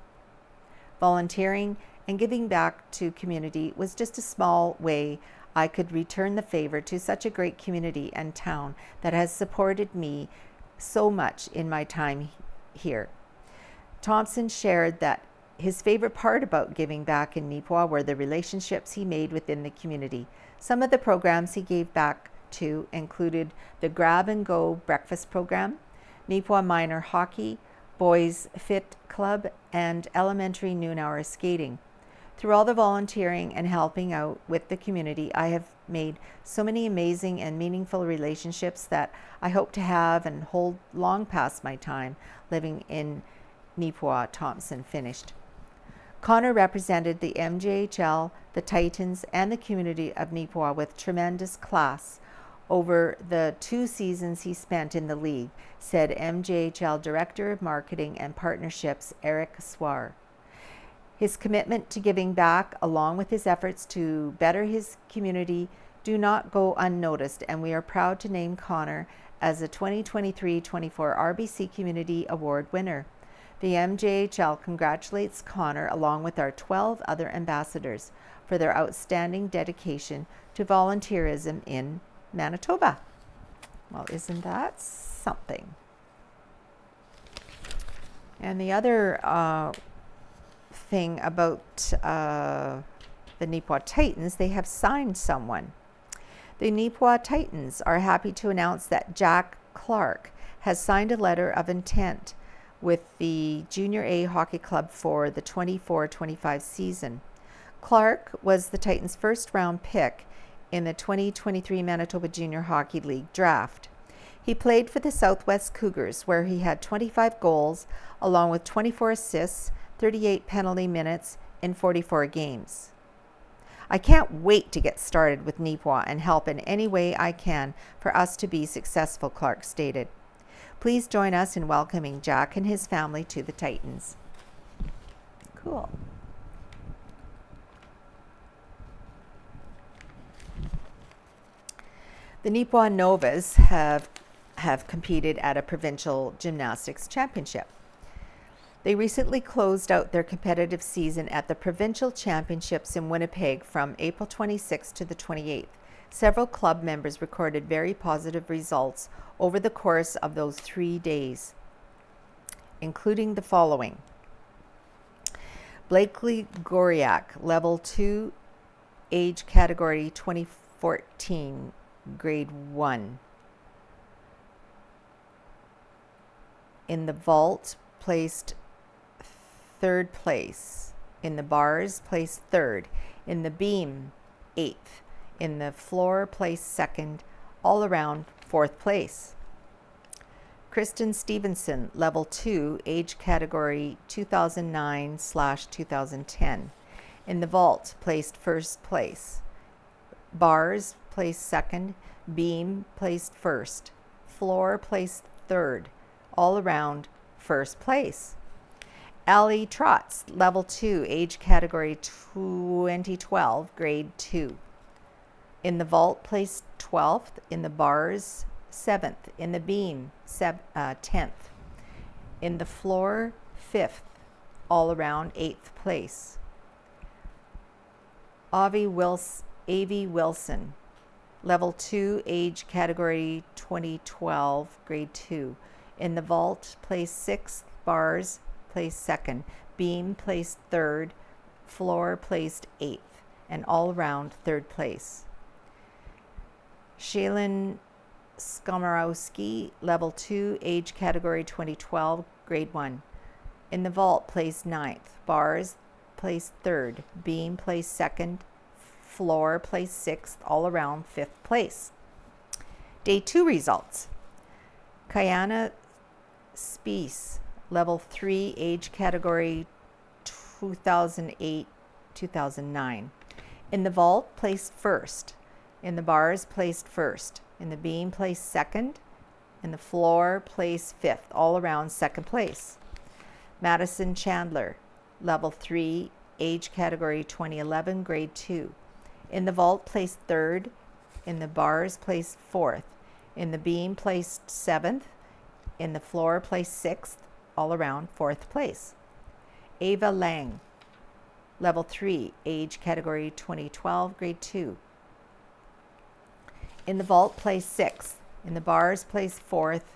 Volunteering and giving back to community was just a small way I could return the favor to such a great community and town that has supported me so much in my time here." Thompson shared that his favorite part about giving back in Neepawa were the relationships he made within the community. Some of the programs he gave back to included the Grab and Go breakfast program, Neepawa Minor Hockey, Boys Fit Club, and elementary noon hour skating. Through all the volunteering and helping out with the community, I have made so many amazing and meaningful relationships that I hope to have and hold long past my time living in Neepawa, Thompson finished. Connor represented the MJHL, the Titans, and the community of Neepawa with tremendous class over the 2 seasons he spent in the league, said MJHL Director of Marketing and Partnerships Eric Swar. His commitment to giving back, along with his efforts to better his community, do not go unnoticed, and we are proud to name Connor as a 2023-24 RBC Community Award winner. The MJHL congratulates Connor, along with our 12 other ambassadors, for their outstanding dedication to volunteerism in Manitoba. Well, isn't that something? And the other thing about the Neepawa Titans, they have signed someone. The Neepawa Titans are happy to announce that Jack Clark has signed a letter of intent with the Junior A Hockey Club for the 24-25 season. Clark was the Titans' first-round pick in the 2023 Manitoba Junior Hockey League draft. He played for the Southwest Cougars, where he had 25 goals, along with 24 assists, 38 penalty minutes in 44 games. "I can't wait to get started with Neepawa and help in any way I can for us to be successful," Clark stated. Please join us in welcoming Jack and his family to the Titans. Cool. The Neepawa Novas have competed at a provincial gymnastics championship. They recently closed out their competitive season at the provincial championships in Winnipeg from April 26th to the 28th. Several club members recorded very positive results over the course of those 3 days, including the following. Blakely Goriak, Level 2, age category 2014, Grade 1. In the vault, placed 3rd place. In the bars, placed 3rd. In the beam, 8th. In the floor, placed 2nd. All around, 4th place. Kristen Stevenson, Level 2, age category 2009/2010. In the vault, placed 1st place. Bars, placed 2nd. Beam, placed 1st. Floor, placed 3rd. All around, 1st place. Allie Trotz, Level 2, age category 2012, Grade 2. In the vault, placed 12th. In the bars, 7th. In the beam, 10th. In the floor, 5th. All around, 8th place. Avi Wilson, Level 2, age category 2012, Grade 2. In the vault, placed 6th. Bars, placed 2nd. Beam, placed 3rd. Floor, placed 8th. And all around, 3rd place. Shaylin Skomorowski, Level 2, age category 2012, Grade 1. In the vault, placed 9th. Bars, placed 3rd. Beam, placed 2nd. Floor, placed 6th. All around, 5th place. Day 2 results. Kayana Spees, level 3, age category 2008-2009. In the vault, placed first. In the bars, placed first. In the beam, placed second. In the floor, placed fifth. All around, second place. Madison Chandler, level 3, age category 2011, grade 2. In the vault, placed third. In the bars, placed fourth. In the beam, placed seventh. In the floor, placed sixth. All around, fourth place. Ava Lang, level 3, age category 2012, grade 2. In the vault, placed sixth. In the bars, placed fourth.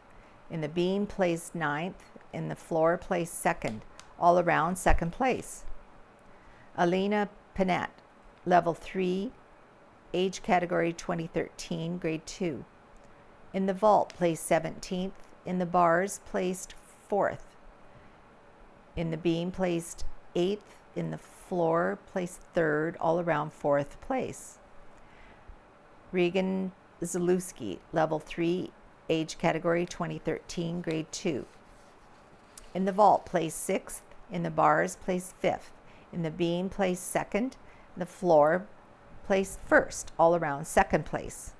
In the beam, placed ninth. In the floor, placed second. All around, second place. Alina Panett, level 3, age category 2013, grade 2. In the vault, placed 17th. In the bars, placed 4th. In the beam, placed 8th. In the floor, placed 3rd. All around, 4th place. Regan Zalewski, level 3, age category 2013, grade 2. In the vault, placed 6th. In the bars, placed 5th. In the beam, placed 2nd. In the floor, placed 1st. All around, 2nd place.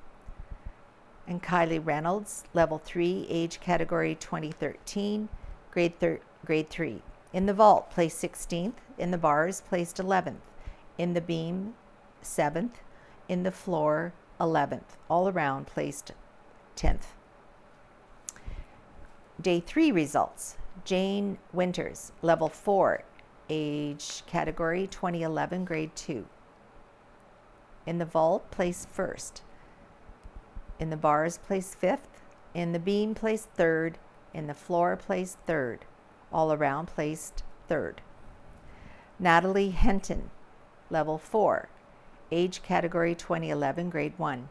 And Kylie Reynolds, level 3, age category 2013, grade 3. In the vault, placed 16th. In the bars, placed 11th. In the beam, 7th. In the floor, 11th. All around, placed 10th. Day 3 results. Jane Winters, level 4, age category 2011, grade 2. In the vault, placed first. In the bars, placed 5th. In the beam, placed 3rd. In the floor, placed 3rd. All around, placed 3rd. Natalie Henton, level 4, age category 2011, grade 1.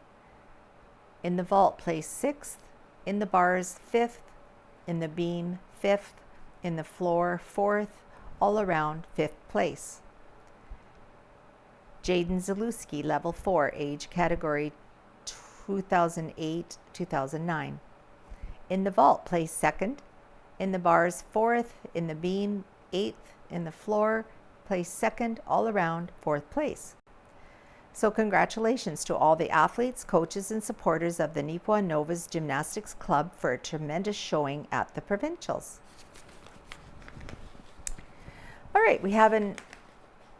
In the vault, placed 6th. In the bars, 5th. In the beam, 5th. In the floor, 4th. All around, 5th place. Jaden Zalewski, level 4, age category 2008-2009. In the vault, placed 2nd. In the bars, 4th. In the beam, 8th. In the floor, placed 2nd. All around, 4th place. So congratulations to all the athletes, coaches, and supporters of the Neepawa Novas Gymnastics Club for a tremendous showing at the provincials. All right, we have an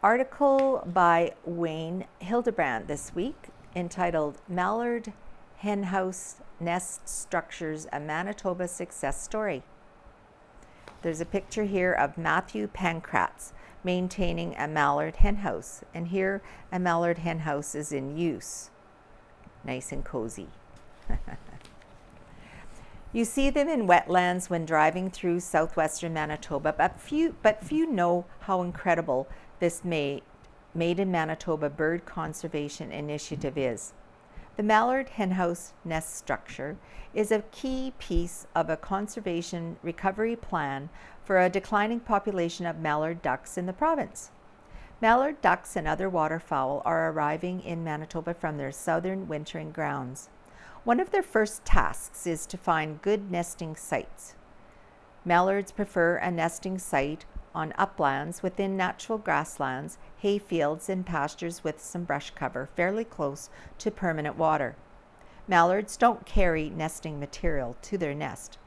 article by Wayne Hildebrand this week entitled Mallard Henhouse Nest Structures, a Manitoba Success Story. There's a picture here of Matthew Pankratz maintaining a mallard henhouse, and here a mallard henhouse is in use. Nice and cozy. You see them in wetlands when driving through southwestern Manitoba, but few know how incredible this Made in Manitoba bird conservation initiative is. The mallard henhouse nest structure is a key piece of a conservation recovery plan for a declining population of mallard ducks in the province. Mallard ducks and other waterfowl are arriving in Manitoba from their southern wintering grounds. One of their first tasks is to find good nesting sites. Mallards prefer a nesting site on uplands within natural grasslands, hayfields, and pastures with some brush cover fairly close to permanent water. Mallards don't carry nesting material to their nest,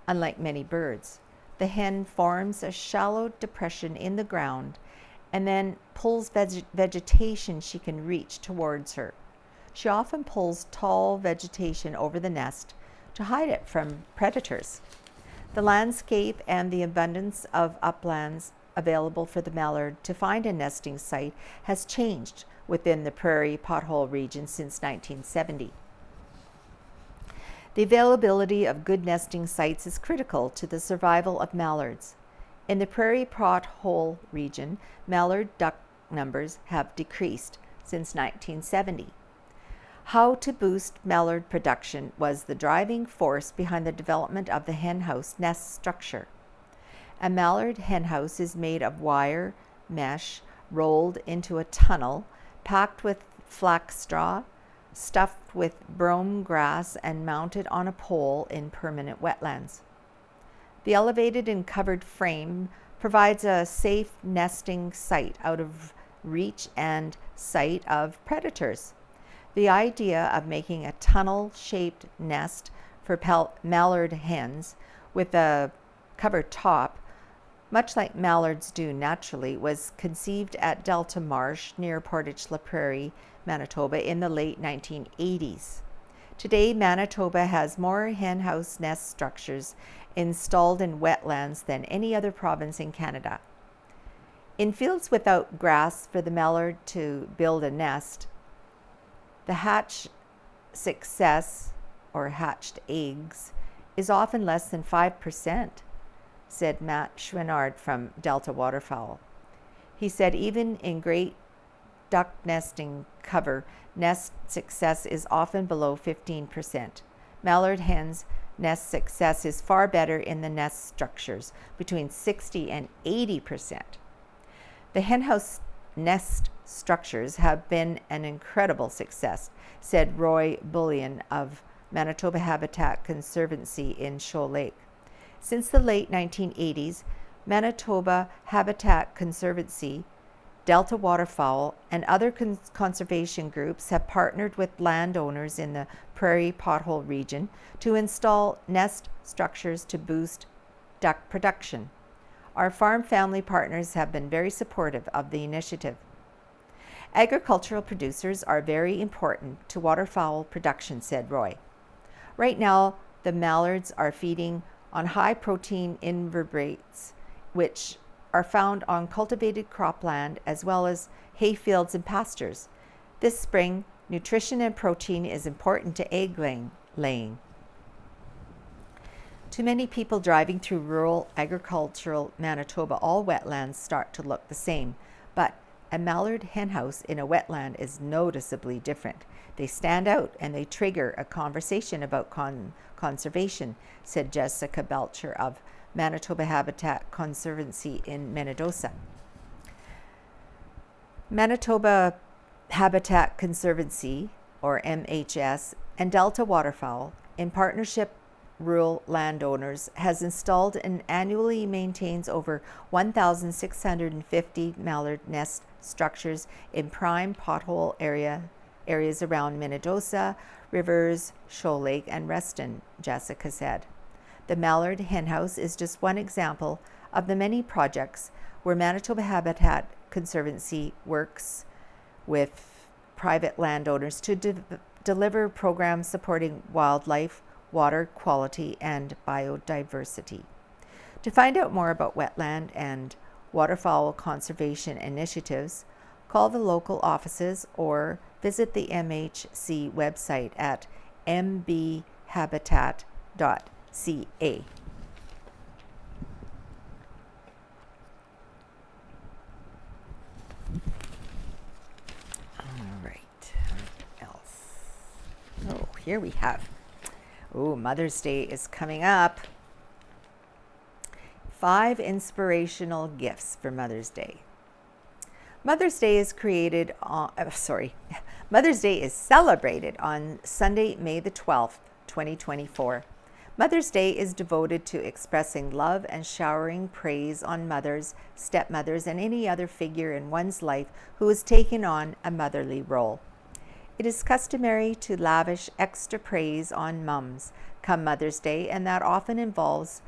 unlike many birds. The hen forms a shallow depression in the ground and then pulls vegetation she can reach towards her. She often pulls tall vegetation over the nest to hide it from predators. The landscape and the abundance of uplands available for the mallard to find a nesting site has changed within the prairie pothole region since 1970. The availability of good nesting sites is critical to the survival of mallards. In the prairie pothole region, mallard duck numbers have decreased since 1970. How to boost mallard production was the driving force behind the development of the henhouse nest structure. A mallard henhouse is made of wire mesh rolled into a tunnel, packed with flax straw, stuffed with brome grass and mounted on a pole in permanent wetlands. The elevated and covered frame provides a safe nesting site out of reach and sight of predators. The idea of making a tunnel-shaped nest for mallard hens with a covered top, much like mallards do naturally, was conceived at Delta Marsh near Portage la Prairie, Manitoba in the late 1980s. Today, Manitoba has more henhouse nest structures installed in wetlands than any other province in Canada. In fields without grass for the mallard to build a nest, the hatch success, or hatched eggs, is often less than 5%, said Matt Schwennard from Delta Waterfowl. He said even in great duck nesting cover, nest success is often below 15%. Mallard hens' nest success is far better in the nest structures, between 60 and 80%. The henhouse nest structures have been an incredible success, said Roy Bullion of Manitoba Habitat Conservancy in Shoal Lake. Since the late 1980s, Manitoba Habitat Conservancy, Delta Waterfowl, and other conservation groups have partnered with landowners in the Prairie Pothole region to install nest structures to boost duck production. Our farm family partners have been very supportive of the initiative. Agricultural producers are very important to waterfowl production, said Roy. Right now, the mallards are feeding on high-protein invertebrates, which are found on cultivated cropland as well as hay fields and pastures. This spring, nutrition and protein is important to egg laying. To many people driving through rural agricultural Manitoba, all wetlands start to look the same, but a mallard henhouse in a wetland is noticeably different. They stand out and they trigger a conversation about conservation, said Jessica Belcher of Manitoba Habitat Conservancy in Minnedosa. Manitoba Habitat Conservancy, or MHS, and Delta Waterfowl, in partnership rural landowners, has installed and annually maintains over 1,650 mallard nest structures in prime pothole areas around Minnedosa, Rivers, Shoal Lake, and Reston, Jessica said. The mallard henhouse is just one example of the many projects where Manitoba Habitat Conservancy works with private landowners to deliver programs supporting wildlife, water quality, and biodiversity. To find out more about wetland and waterfowl conservation initiatives, call the local offices or visit the MHC website at mbhabitat.ca. All right, what else? Oh, here we have. Oh, Mother's Day is coming up. 5 inspirational gifts for Mother's Day. Mother's Day is Mother's Day is celebrated on Sunday, May the 12th, 2024. Mother's Day is devoted to expressing love and showering praise on mothers, stepmothers, and any other figure in one's life who has taken on a motherly role. It is customary to lavish extra praise on mums come Mother's Day, and that often involves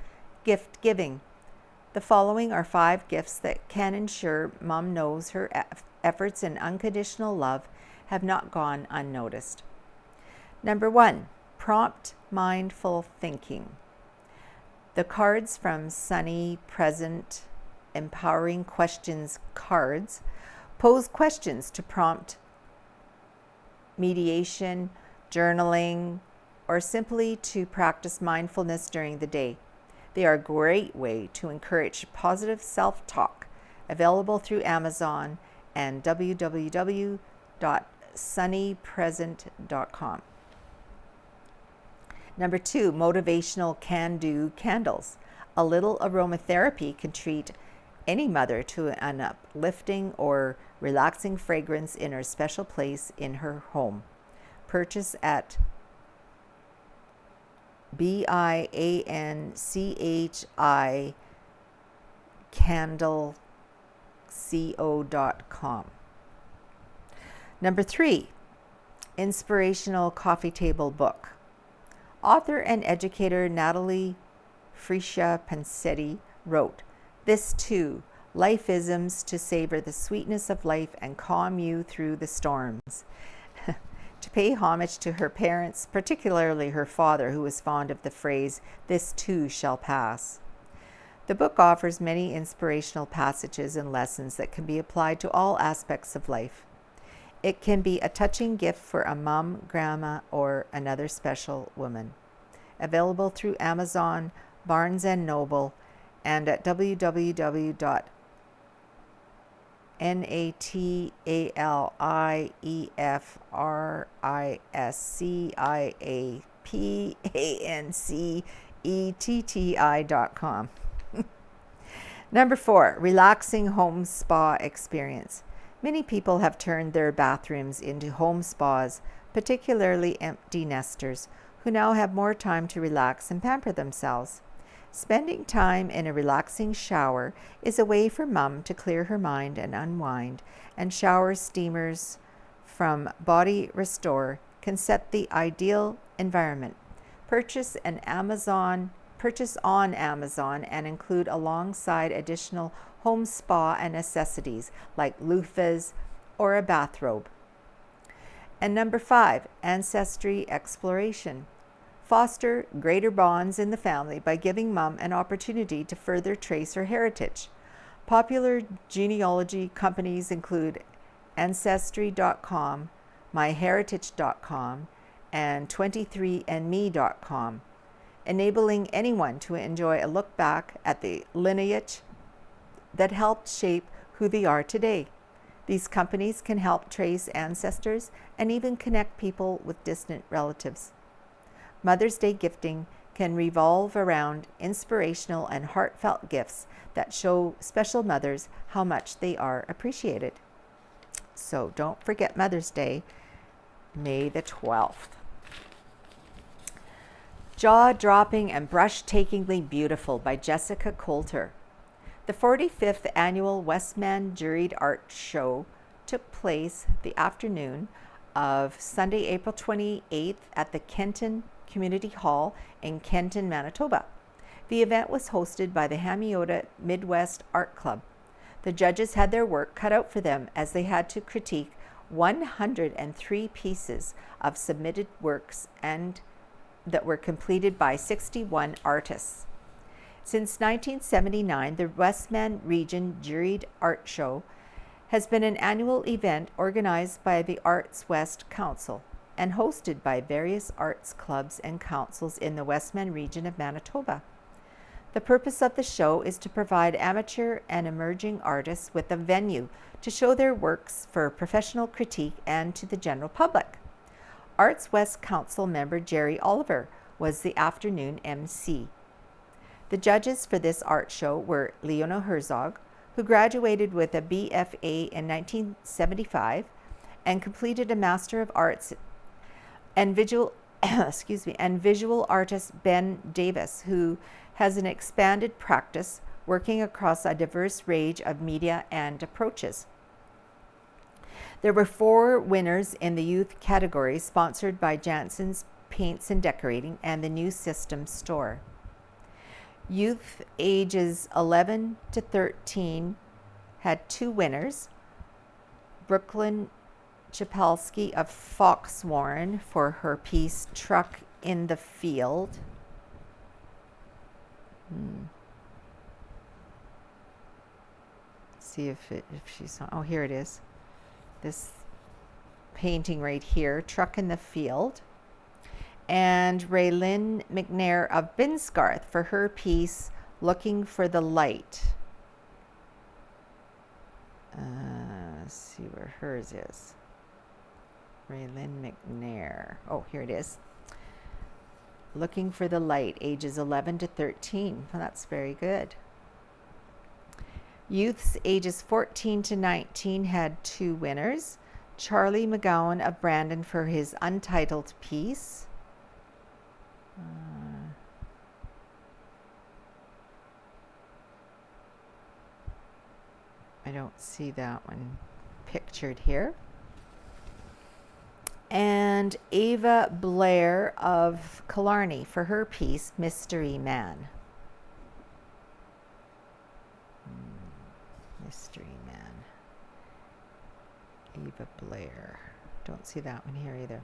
gift giving. The following are 5 gifts that can ensure mom knows her efforts and unconditional love have not gone unnoticed. Number 1, prompt mindful thinking. The cards from Sunny Present Empowering Questions cards pose questions to prompt mediation, journaling, or simply to practice mindfulness during the day. They are a great way to encourage positive self-talk, available through Amazon and www.sunnypresent.com. Number 2, motivational can-do candles. A little aromatherapy can treat any mother to an uplifting or relaxing fragrance in her special place in her home. Purchase at BIANCHI candleco.com. Number 3, inspirational coffee table book. Author and educator Natalie Freesia Pansetti wrote, "This too, life-isms to savor the sweetness of life and calm you through the storms." To pay homage to her parents, particularly her father, who was fond of the phrase, "This too shall pass." The book offers many inspirational passages and lessons that can be applied to all aspects of life. It can be a touching gift for a mom, grandma, or another special woman. Available through Amazon, Barnes & Noble, and at www.NATALIEFRISIAPANCETTI.com. Number 4, relaxing home spa experience. Many people have turned their bathrooms into home spas, particularly empty nesters, who now have more time to relax and pamper themselves. Spending time in a relaxing shower is a way for mom to clear her mind and unwind, and shower steamers from Body Restore can set the ideal environment. Purchase on Amazon and include alongside additional home spa and necessities like loofahs or a bathrobe. And number 5, ancestry exploration. Foster greater bonds in the family by giving mom an opportunity to further trace her heritage. Popular genealogy companies include Ancestry.com, MyHeritage.com, and 23andme.com, enabling anyone to enjoy a look back at the lineage that helped shape who they are today. These companies can help trace ancestors and even connect people with distant relatives. Mother's Day gifting can revolve around inspirational and heartfelt gifts that show special mothers how much they are appreciated. So don't forget Mother's Day, May the 12th. Jaw-dropping and brush-takingly beautiful by Jessica Coulter. The 45th annual Westman Juried Art Show took place the afternoon of Sunday, April 28th at the Kenton Community Hall in Kenton, Manitoba. The event was hosted by the Hamiota Midwest Art Club. The judges had their work cut out for them as they had to critique 103 pieces of submitted works and that were completed by 61 artists. Since 1979, the Westman Region Juried Art Show has been an annual event organized by the Arts West Council and hosted by various arts clubs and councils in the Westman region of Manitoba. The purpose of the show is to provide amateur and emerging artists with a venue to show their works for professional critique and to the general public. Arts West Council member Jerry Oliver was the afternoon MC. The judges for this art show were Leona Herzog, who graduated with a BFA in 1975 and completed a Master of Arts, and visual artist Ben Davis, who has an expanded practice working across a diverse range of media and approaches. There were 4 winners in the youth category, sponsored by Jansen's Paints and Decorating and the New System Store. Youth ages 11 to 13 had 2 winners. Brooklyn Chapalski of Foxwarren for her piece Truck in the Field. See if she's on. Oh, here it is. This painting right here, Truck in the Field. And Raylyn McNair of Binsgarth for her piece Looking for the Light. Let's see where hers is. Raylyn McNair. Oh, here it is. Looking for the Light, ages 11 to 13. Well, that's very good. Youths ages 14 to 19 had 2 winners. Charlie McGowan of Brandon for his untitled piece. I don't see that one pictured here. And Ava Blair of Killarney for her piece, Mystery Man. Mystery Man. Ava Blair. Don't see that one here either.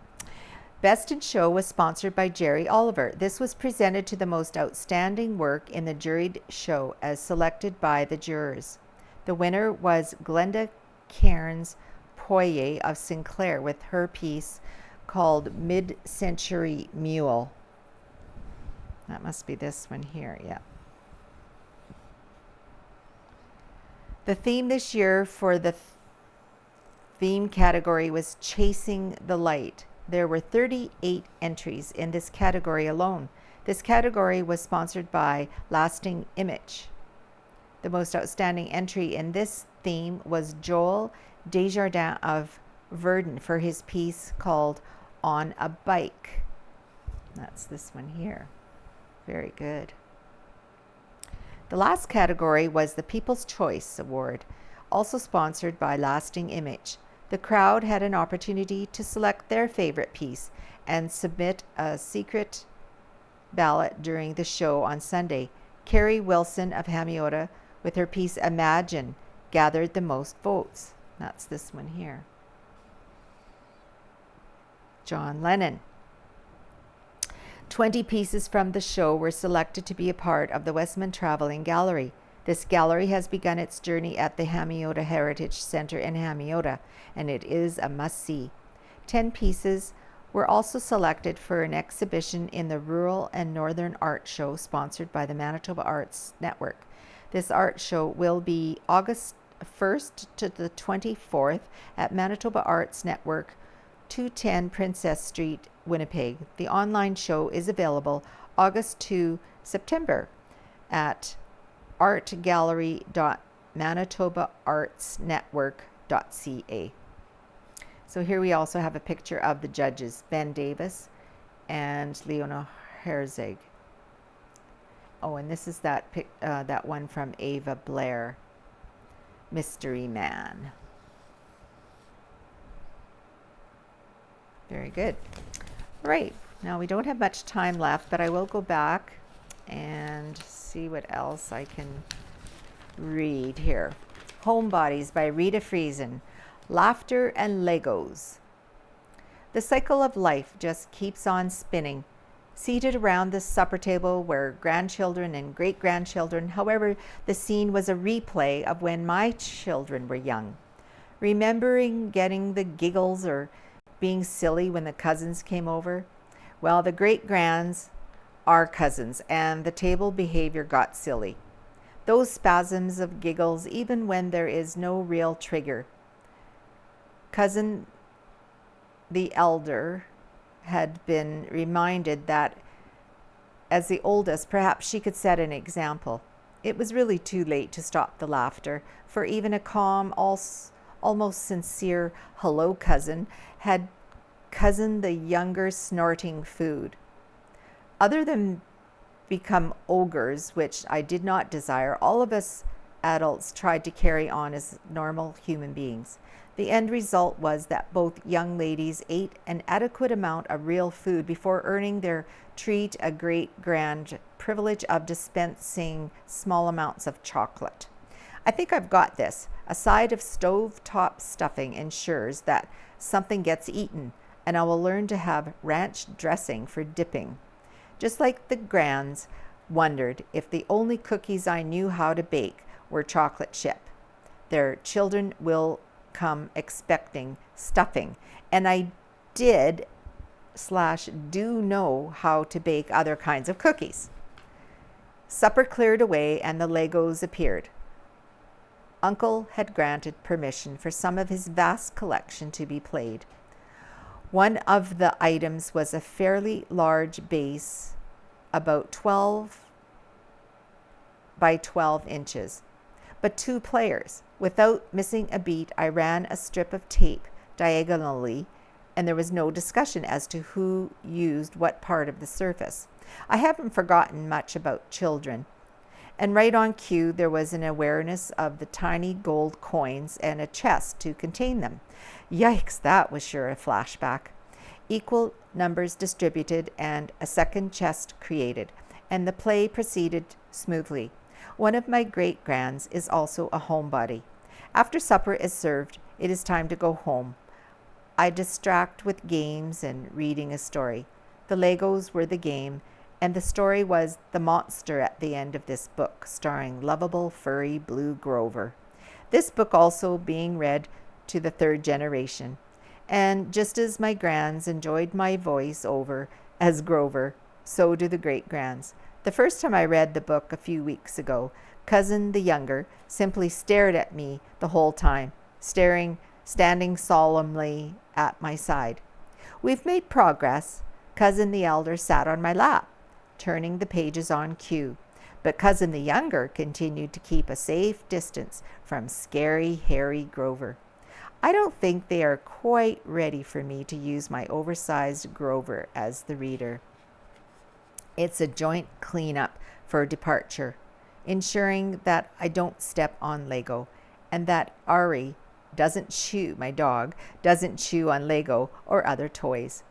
Best in Show was sponsored by Jerry Oliver. This was presented to the most outstanding work in the juried show as selected by the jurors. The winner was Glenda Cairns Poirier of Sinclair with her piece called Mid-Century Mule. That must be this one here, yeah. The theme this year for the theme category was Chasing the Light. There were 38 entries in this category alone. This category was sponsored by Lasting Image. The most outstanding entry in this theme was Joel Desjardins of Verdun for his piece called On a Bike. That's this one here. Very good. The last category was the People's Choice Award, also sponsored by Lasting Image. The crowd had an opportunity to select their favorite piece and submit a secret ballot during the show on Sunday. Carrie Wilson of Hamiota with her piece Imagine gathered the most votes. That's this one here. John Lennon. 20 pieces from the show were selected to be a part of the Westman Traveling Gallery. This gallery has begun its journey at the Hamiota Heritage Center in Hamiota, and it is a must-see. 10 pieces were also selected for an exhibition in the Rural and Northern Art Show sponsored by the Manitoba Arts Network. This art show will be August 1st to the 24th at Manitoba Arts Network, 210 Princess Street, Winnipeg. The online show is available August to September at artgallery.manitobaartsnetwork.ca. So here we also have a picture of the judges, Ben Davis and Leona Herzig. Oh, and this is that one from Ava Blair, Mystery Man. Very good. All right, now we don't have much time left, but I will go back and see what else I can read here. Homebodies by Rita Friesen. Laughter and Legos. The cycle of life just keeps on spinning. Seated around the supper table were grandchildren and great-grandchildren. However, the scene was a replay of when my children were young. Remembering getting the giggles or being silly when the cousins came over. Well, the great-grands are cousins, and the table behavior got silly. Those spasms of giggles, even when there is no real trigger. Cousin the elder had been reminded that as the oldest, perhaps she could set an example. It was really too late to stop the laughter, for even a calm, almost sincere hello cousin had cousined the younger snorting food. Other than become ogres, which I did not desire, all of us adults tried to carry on as normal human beings. The end result was that both young ladies ate an adequate amount of real food before earning their treat, a great grand privilege of dispensing small amounts of chocolate. I think I've got this. A side of stove-top stuffing ensures that something gets eaten, and I will learn to have ranch dressing for dipping. Just like the grands wondered if the only cookies I knew how to bake were chocolate chip. Their children will come expecting stuffing, and I do know how to bake other kinds of cookies. Supper cleared away and the Legos appeared. Uncle had granted permission for some of his vast collection to be played. One of the items was a fairly large base, about 12 by 12 inches, but 2 players. Without missing a beat, I ran a strip of tape diagonally, and there was no discussion as to who used what part of the surface. I haven't forgotten much about children. And right on cue, there was an awareness of the tiny gold coins and a chest to contain them. Yikes, that was sure a flashback. Equal numbers distributed and a second chest created, and the play proceeded smoothly. One of my great-grands is also a homebody. After supper is served, it is time to go home. I distract with games and reading a story. The Legos were the game, and the story was the monster at the end of this book, starring lovable, furry Blue Grover. This book also being read to the third generation. And just as my grands enjoyed my voice over as Grover, so do the great-grands. The first time I read the book a few weeks ago, Cousin the younger simply stared at me the whole time, standing solemnly at my side. We've made progress. Cousin the elder sat on my lap, turning the pages on cue, but Cousin the younger continued to keep a safe distance from scary, hairy Grover. I don't think they are quite ready for me to use my oversized Grover as the reader. It's a joint cleanup for departure, ensuring that I don't step on Lego and that Ari my dog, doesn't chew on Lego or other toys.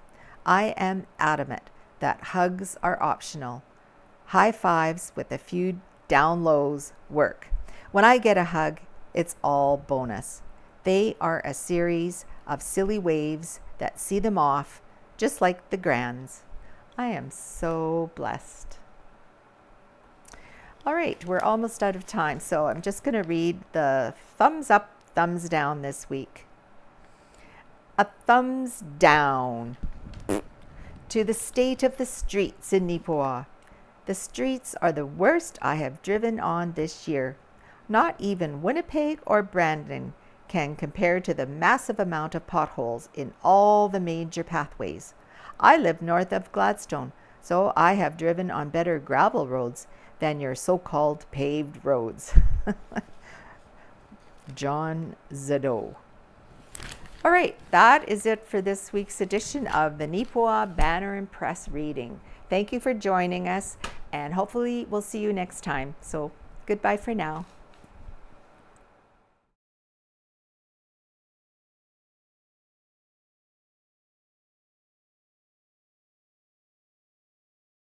I am adamant that hugs are optional. High fives with a few down lows work. When I get a hug, it's all bonus. They are a series of silly waves that see them off, just like the grands. I am so blessed. All right, we're almost out of time, so I'm just going to read the thumbs up, thumbs down this week. A thumbs down to the state of the streets in Neepawa. The streets are the worst I have driven on this year. Not even Winnipeg or Brandon can compare to the massive amount of potholes in all the major pathways. I live north of Gladstone, so I have driven on better gravel roads than your so-called paved roads. John Zado. All right, that is it for this week's edition of the Neepawa Banner and Press reading. Thank you for joining us, and hopefully we'll see you next time. So goodbye for now.